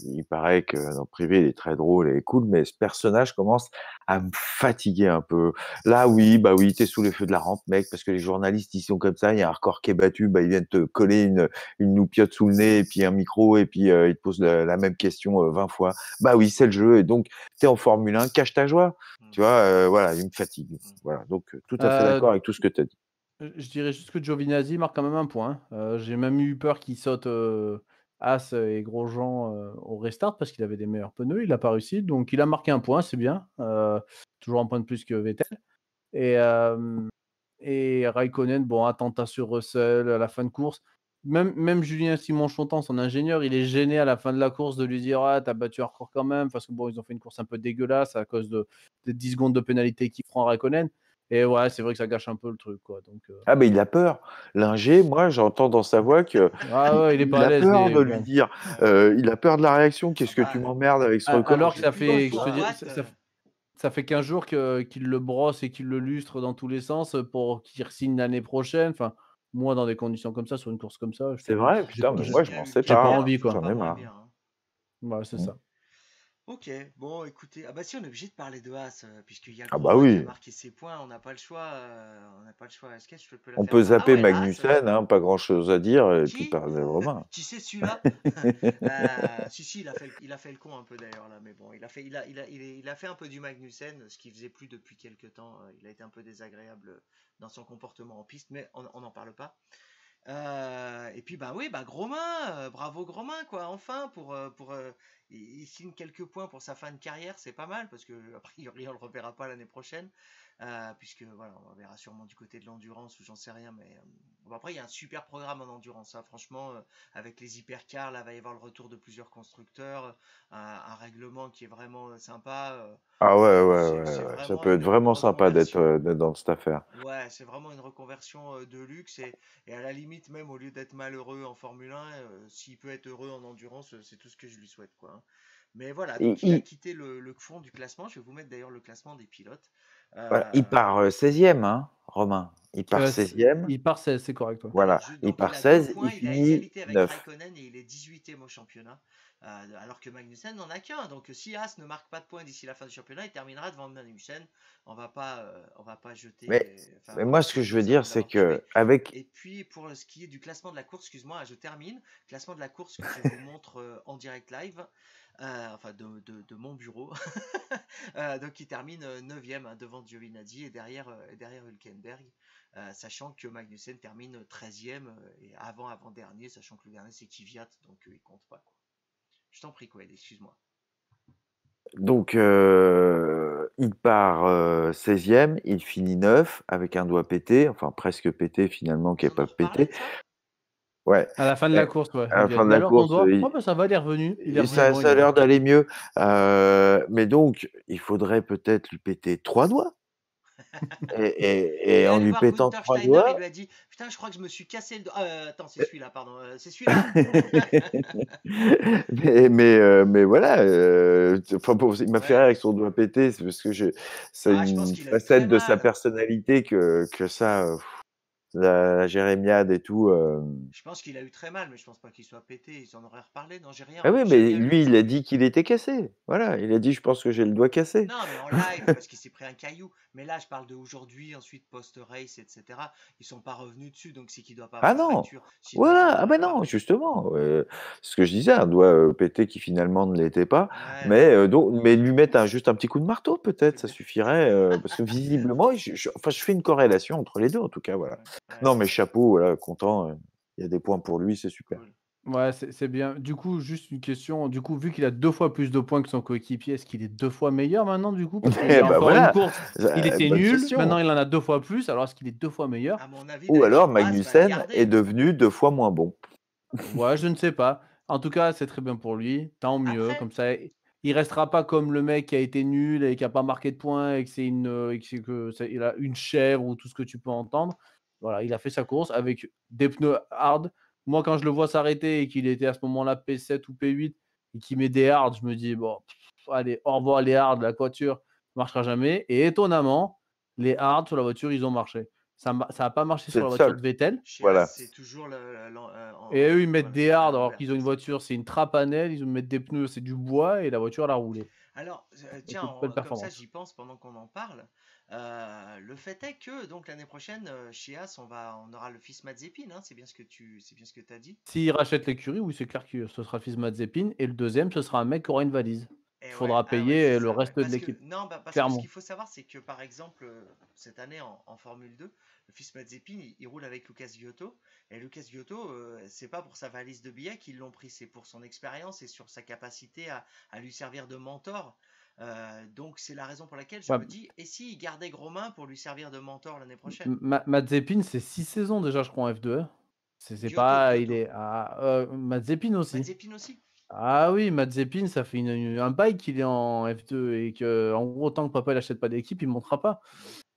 il paraît que dans le privé il est très drôle et cool, mais ce personnage commence à me fatiguer un peu. Là, oui, bah oui, t'es sous les feux de la rampe, mec, parce que les journalistes ils sont comme ça, il y a un record qui est battu, bah ils viennent te coller une loupiote sous le nez et puis un micro et puis il te pose la même question 20 fois. Bah oui, c'est le jeu et donc tu es en Formule 1, cache ta joie. Mm, Tu vois, voilà, il me fatigue. mm. Voilà, donc tout à fait Euh, d'accord avec tout ce que tu as dit. je dirais juste que Giovinazzi marque quand même un point, hein. J'ai même eu peur qu'il saute, As et Grosjean, au restart parce qu'il avait des meilleurs pneus. Il a pas réussi, donc il a marqué un point, c'est bien. Toujours un point de plus que Vettel. Et, Raikkonen, bon, attentat sur Russell à la fin de course. Même Julien Simon-Chontan, son ingénieur, il est gêné à la fin de la course de lui dire: «Ah, t'as battu un record quand même», parce que bon, ils ont fait une course un peu dégueulasse à cause des 10 secondes de pénalité qu'il prend Raikkonen. Et ouais, c'est vrai que ça gâche un peu le truc, quoi. Donc, Ah, mais il a peur. L'ingé, moi, j'entends dans sa voix que ah ouais, il est il pas à a l'aise, peur mais de lui bon. dire, il a peur de la réaction: Ah «Qu'est-ce que tu bah, m'emmerdes avec ce record?» Alors que Je ça dis: «Non, fait, tu je te vois?» dis, Watt, ça fait 15 jours qu'il le brosse et qu'il le lustre dans tous les sens pour qu'il re-signe l'année prochaine. Enfin, moi, dans des conditions comme ça, sur une course comme ça, je te C'est dis, vrai? j'ai Putain, pas, mais j'ai moi, je D'ici à m'en j'ai pas sépare, Hülkenberg, envie, ce sera quoi. j'en ai pas moins marre. bien, hein. Ouais, c'est Mmh. ça. Ok, bon, écoutez, ah bah si on est obligé de parler de Haas, puisqu'il y a Ah bah Grosjean qui a oui, marqué ses points, on n'a pas le choix, on n'a pas le choix. Est-ce que je peux la on faire ou peut pas? Ah zapper ouais, la Haas, Magnussen, hein, pas grand-chose à dire et puis qui? parler de Romain. Qui c'est celui-là? Si, il a fait le con un peu d'ailleurs là, mais bon, il a fait un peu du Magnussen, ce qu'il faisait plus depuis quelques temps. Il a été un peu désagréable dans son comportement en piste, mais on n'en parle pas. Et puis bah oui, bah Gromain, bravo Gromain quoi, enfin il signe quelques points pour sa fin de carrière, c'est pas mal parce que a priori on le reverra pas l'année prochaine, puisque voilà, on le verra sûrement du côté de l'endurance ou j'en sais rien, mais bon, après il y a un super programme en endurance, hein, franchement, avec les hypercars, là va y avoir le retour de plusieurs constructeurs, un règlement qui est vraiment sympa, Ah ouais, ouais, c'est ouais, ouais, ça vraiment peut être une vraiment sympa d'être, reconversion. d'être dans cette affaire. Ouais, c'est vraiment une reconversion de luxe et à la limite, même au lieu d'être malheureux en Formule 1, s'il peut être heureux en endurance, c'est tout ce que je lui souhaite, quoi, hein. Mais voilà, Et donc il a il quitté le fond du classement. Je vais vous mettre d'ailleurs le classement des pilotes. voilà, il Euh, part, 16e, hein, Romain. Il part 16e, Il part, c'est correct, ouais. alors, voilà, il donc il part a deux 16, il points, il est à finit égalité avec 9. Raikkonen et il est 18e au championnat, alors que Magnussen n'en a qu'un. Donc si Haas ne marque pas de points d'ici la fin du championnat, il terminera devant Magnussen. On va pas Mais jeter, enfin mais on va moi, pas ce que je souhaiter aux veux dire, Allemands c'est d'avoir tué. qu'avec Et puis pour ce qui est du classement de la course, excuse-moi, je termine. Classement de la course que je vous montre en direct live, enfin de mon bureau. Donc il termine 9e, hein, devant Giovinazzi et derrière Hülkenberg. Sachant que Magnussen termine 13e et avant-dernier, sachant que le dernier c'est Kvyat, donc il compte pas, quoi. Je t'en prie, quoi, excuse-moi. donc il part, 16e, il finit 9 avec un doigt pété, enfin presque pété finalement, qui est Ils en ont pas reparlé pété. de ça? Ouais, À la fin de et la course, ouais. à la fin de Il a la alors ton course, doigt? Oh bah ça va, il est revenu. Il est et revenu, bon, ça il a est l'air d'aller mieux, mais donc il faudrait peut-être lui péter 3 doigts Il et est en allé lui voir pétant Gunther 3 Steiner, il doigts. lui a dit: Putain, je crois que je me suis cassé le doigt. Attends, c'est celui-là, pardon. C'est celui-là. Mais voilà, enfin bon, il m'a fait rire Ouais. avec son doigt pété, c'est parce que c'est Ah, je pense une qu'il a eu très facette de sa mal. personnalité que ça, la jérémiade et tout, Je pense qu'il a eu très mal, mais je pense pas qu'il soit pété. Ils en auraient reparlé. Non, ah oui, j'ai mais rien lu lui, il ça. a dit qu'il était cassé. Voilà, il a dit: «Je pense que j'ai le doigt cassé». Non, mais en live, parce qu'il s'est pris un caillou. Mais là, je parle d'aujourd'hui, ensuite post-race, etc. Ils sont pas revenus dessus, donc c'est qu'il doit pas Ah avoir de non! fracture. Sinon, ils en Voilà, ah auraient ben non, parlé. justement, ce que je disais, un doigt, pété qui finalement ne l'était pas, Ouais, mais ouais. mais lui mettre juste un petit coup de marteau peut-être, ça suffirait, parce que visiblement, enfin, je fais une corrélation entre les 2 en tout cas, voilà. Ouais, ouais, Non, mais chapeau, voilà, content, il y a des points pour lui, c'est super. cool. Ouais, c'est bien. Du coup, juste une question. Du coup, vu qu'il a 2 fois plus de points que son coéquipier, est-ce qu'il est 2 fois meilleur maintenant, du coup? Parce qu'il y Eh a bah, encore une voilà, course, il était bonne nul, maintenant question. il en a 2 fois plus, alors est-ce qu'il est 2 fois meilleur? À mon avis, Ou alors d'ailleurs, Haas va le Magnussen est garder. devenu 2 fois moins bon. Ouais, je ne sais pas. En tout cas, c'est très bien pour lui, tant mieux, Après, comme ça, il restera pas comme le mec qui a été nul et qui a pas marqué de points et que c'est il a une chèvre ou tout ce que tu peux entendre. Voilà, il a fait sa course avec des pneus hard. Moi, quand je le vois s'arrêter et qu'il était à ce moment-là P7 ou P8 et qu'il met des hards, je me dis: «Bon, allez, au revoir les hards, la voiture marchera jamais» et étonnamment, les hards sur la voiture, ils ont marché. Ça a pas marché C'est sur le la voiture seul, de Vettel. chez Haas, voilà. c'est toujours Et eux, ils mettent voilà, des hards alors l'envers, qu'ils ont une c'est ça. voiture, c'est une trapanelle, ils mettent des pneus, c'est du bois et la voiture, elle a roulé. Alors, tiens, Écoute, belle comme ça, performance. j'y pense pendant qu'on en parle. Le fait est que donc l'année prochaine, chez Haas, on aura le fils Mazepin, hein, c'est bien ce que tu as dit. S'ils rachètent l'écurie, oui, c'est clair que ce sera le fils Mazepin et le deuxième, ce sera un mec qui aura une valise. Et Il ouais, faudra ah ouais, c'est payer le ça, ouais. reste de Parce que, l'équipe, non, bah, parce que ce clairement. qu'il faut savoir, c'est que par exemple, cette année en Formule 2, le fils Mazepin, il roule avec Lucas Giotto. Et Lucas Giotto, c'est pas pour sa valise de billets qu'ils l'ont pris, c'est pour son expérience et sur sa capacité à lui servir de mentor. Donc c'est la raison pour laquelle je Ouais, me dis, et s'il gardait Romain pour lui servir de mentor l'année prochaine? Mazepin, c'est 6 saisons déjà, je crois, en F2, hein. C'est pas il Giotto. est ah, Mazepin aussi. Mazepin aussi? Ah oui, Mazepin, ça fait un bail qu'il est en F2 et qu'en gros, tant que papa il achète pas d'équipe, il montera pas.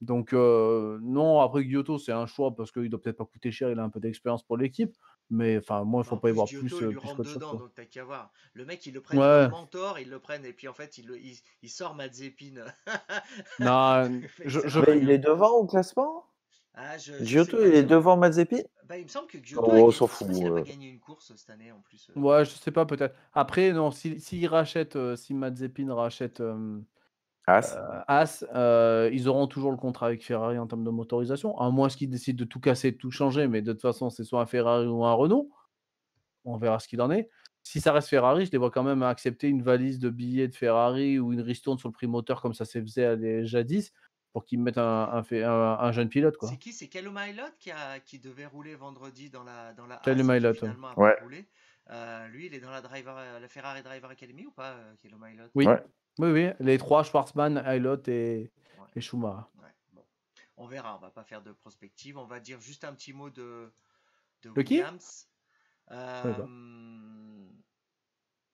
Donc non, après Giotto, c'est un choix parce qu'il doit peut-être pas coûter cher, il a un peu d'expérience pour l'équipe, mais enfin moi, il Bah, faut en pas y plus, voir Giotto, plus, il lui plus rentre qu'autre chose, dedans, quoi. donc t'as qu'à voir. Le mec, ils le prennent comme Ouais, mentor, ils le prennent, et puis en fait, il sort Mazepin. non, Le mec je sert je à Mais il rien. est devant au classement? Ah, je sais Giotto, pas il est dire. devant Mazepin? Bah, il me semble que Giotto a Oh, on gagné. s'en Je sais pas s'il fout. a pas gagné une course cette année en plus. ouais, je sais pas, peut-être. Après non, s'ils rachètent, si Mazepin rachète, As. As, ils auront toujours le contrat avec Ferrari en termes de motorisation, à moins qu'ils décident de tout casser, de tout changer, mais de toute façon, c'est soit un Ferrari ou un Renault. On verra ce qu'il en est. Si ça reste Ferrari, je les vois quand même accepter une valise de billets de Ferrari ou une ristourne sur le prix moteur comme ça s'est faisait jadis pour qu'ils mettent un jeune pilote, C'est quoi. qui? C'est Callum Ilott qui devait rouler vendredi dans la Kelly Haas et qui Milot, ouais. finalement a pas Ouais, roulé. Lui, il est dans la Ferrari Driver Academy ou pas, Callum Ilott? Oui, ouais. oui, oui, les 3 Schwarzman, Ilott Ouais, et Schumacher. ouais. Bon, on verra. On va pas faire de prospective. On va dire juste un petit mot de Le qui? Williams. Je connais pas. Euh,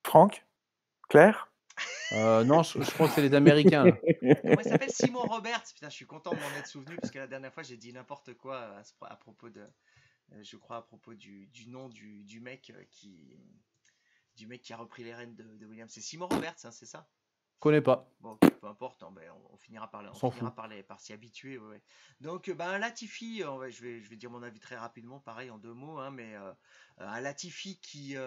Franck? Claire? Non, je crois que c'est les Américains, là. Comment il s'appelle? Simon Roberts. Putain, je suis content de m'en être souvenu parce que la dernière fois j'ai dit n'importe quoi à propos de, je crois à propos du nom du mec qui a repris les rênes de Williams. C'est Simon Roberts, hein, c'est ça? Je connais pas, Bon, ok, peu importe, hein, ben, on finira on on s'en finira fout. par s'y habituer. Ouais, ouais. Donc, ben, Latifi, je vais dire mon avis très rapidement, pareil en deux mots, hein, mais un Latifi qui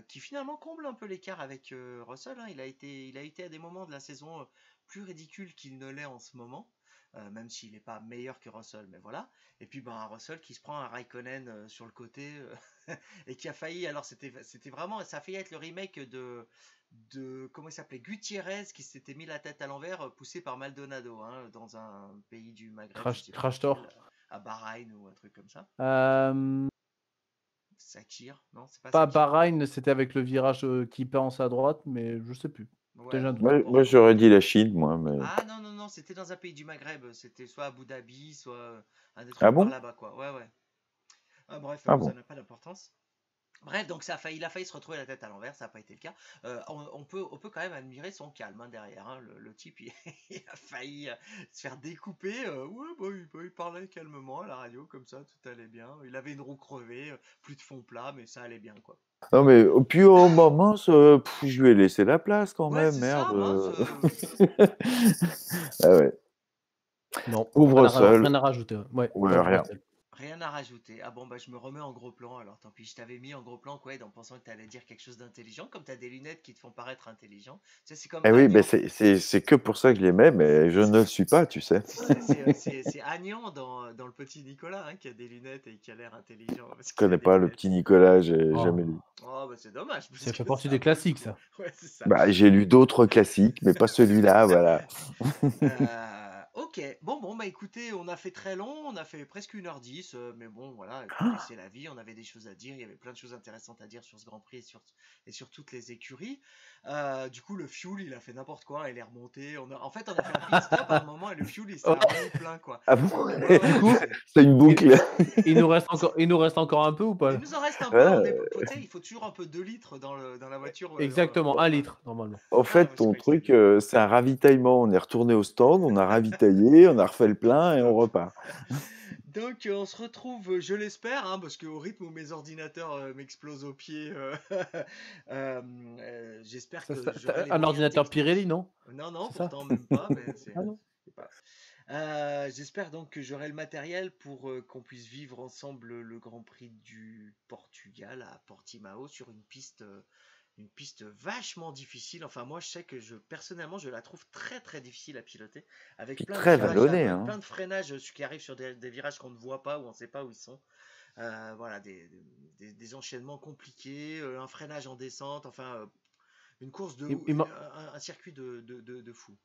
finalement comble un peu l'écart avec Russell. Hein. Il a été à des moments de la saison plus ridicule qu'il ne l'est en ce moment. Même s'il n'est pas meilleur que Russell, mais voilà. Et puis ben, un Russell qui se prend un Raikkonen sur le côté et qui a failli. Alors c'était vraiment, ça a failli être le remake de comment il s'appelait, Gutiérrez, qui s'était mis la tête à l'envers, poussé par Maldonado, hein, dans un pays du Maghreb, je sais plus Crash lequel, Tour. à Bahreïn ou un truc comme ça. Hem, Sakir, non, c'est pas Pas Sakir. Bahreïn, c'était avec le virage, qui pense à droite, mais je sais plus. Peut-être Ouais, j'ai un bon, doute. Moi n'importe. j'aurais dit la Chine, moi, mais. Ah non, non, non, c'était dans un pays du Maghreb, c'était soit Abu Dhabi, soit un des Ah trucs par bon? là-bas, quoi. Ouais, ouais. Ah, bref, Ah ça bon. n'a pas d'importance. Bref, donc il a failli se retrouver la tête à l'envers, ça n'a pas été le cas. On peut quand même admirer son calme, hein, derrière. Hein. Le type, il a failli se faire découper. Ouais, il parlait calmement à la radio, comme ça, tout allait bien. Il avait une roue crevée, plus de fond plat, mais ça allait bien, quoi. Non, mais puis au moment, je lui ai laissé la place quand Ouais, même, c'est merde. ça, mince. Ah ouais. Non, Ouvre seul. rien à rajouter, ouais, Ouais, pauvre rien. Russell. Rien à rajouter. Ah bon, bah je me remets en gros plan, alors tant pis. Je t'avais mis en gros plan, quoi, en pensant que tu allais dire quelque chose d'intelligent, comme tu as des lunettes qui te font paraître intelligent. Tu sais, c'est comme Eh oui, ben Agnan. c'est que pour ça que je l'aimais, mais je ne le suis pas, tu sais. C'est Agnan dans le petit Nicolas, hein, qui a des lunettes et qui a l'air intelligent parce Je qu'il a connais des pas le lunettes. petit Nicolas, j'ai Oh, jamais lu. Oh, bah c'est dommage, parce ça fait que partie ça des vaut le classiques, coup. ça. Ouais, c'est ça. Bah, j'ai lu d'autres classiques, mais pas celui-là, voilà. Ok, bon, bah écoutez, on a fait très long, on a fait presque 1h10, mais bon, voilà, écoutez, c'est la vie, on avait des choses à dire, il y avait plein de choses intéressantes à dire sur ce Grand Prix et sur toutes les écuries. Du coup, le fuel, il a fait n'importe quoi, il est remonté. En fait, on a fait un pit stop à un moment et le fuel, il s'est Ouais, remis plein, quoi. Ah bon? Ouais, du ouais, coup, C'est une il boucle. il nous reste encore un peu ou pas, il là? nous en reste un peu, Ouais. tu sais, il faut toujours un peu 2 litres dans la voiture. Exactement, Bon, 1 litre, normalement. en Ah, fait, moi je ton croyais que c'était truc, 2 litres. c'est un ravitaillement. On est retourné au stand, on a ravitaillé, on a refait le plein et on Stop. repart. Donc on se retrouve, je l'espère, hein, parce qu'au rythme où mes ordinateurs m'explosent aux pieds, j'espère Ça, que ça j'aurai les un moyens ordinateur Pirelli, techniques. non? Non, non, C'est ça? pourtant même pas, mais Ah non? c'est pas. J'espère donc que j'aurai le matériel pour qu'on puisse vivre ensemble le Grand Prix du Portugal à Portimao sur une piste vachement difficile. Enfin, moi, je sais que personnellement, je la trouve très très difficile à piloter, avec Puis plein de très virages, vallonné, hein. plein de freinages qui arrivent sur des virages qu'on ne voit pas ou on ne sait pas où ils sont. Voilà, des enchaînements compliqués, un freinage en descente, enfin, une course Il il man un circuit de fou.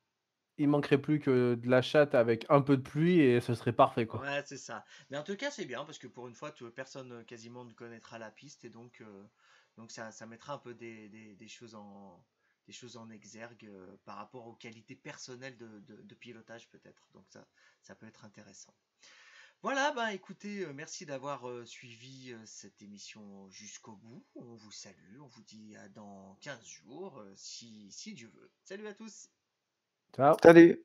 il manquerait plus que de la chatte avec un peu de pluie et ce serait parfait, quoi. Ouais, c'est ça. Mais en tout cas, c'est bien parce que pour une fois, personne quasiment ne connaîtra la piste et donc ça mettra un peu des choses en exergue par rapport aux qualités personnelles de pilotage peut-être. Donc ça peut être intéressant. Voilà, bah écoutez, merci d'avoir suivi cette émission jusqu'au bout. On vous salue, on vous dit à dans 15 jours, si Dieu veut. Salut à tous! Ciao. Salut!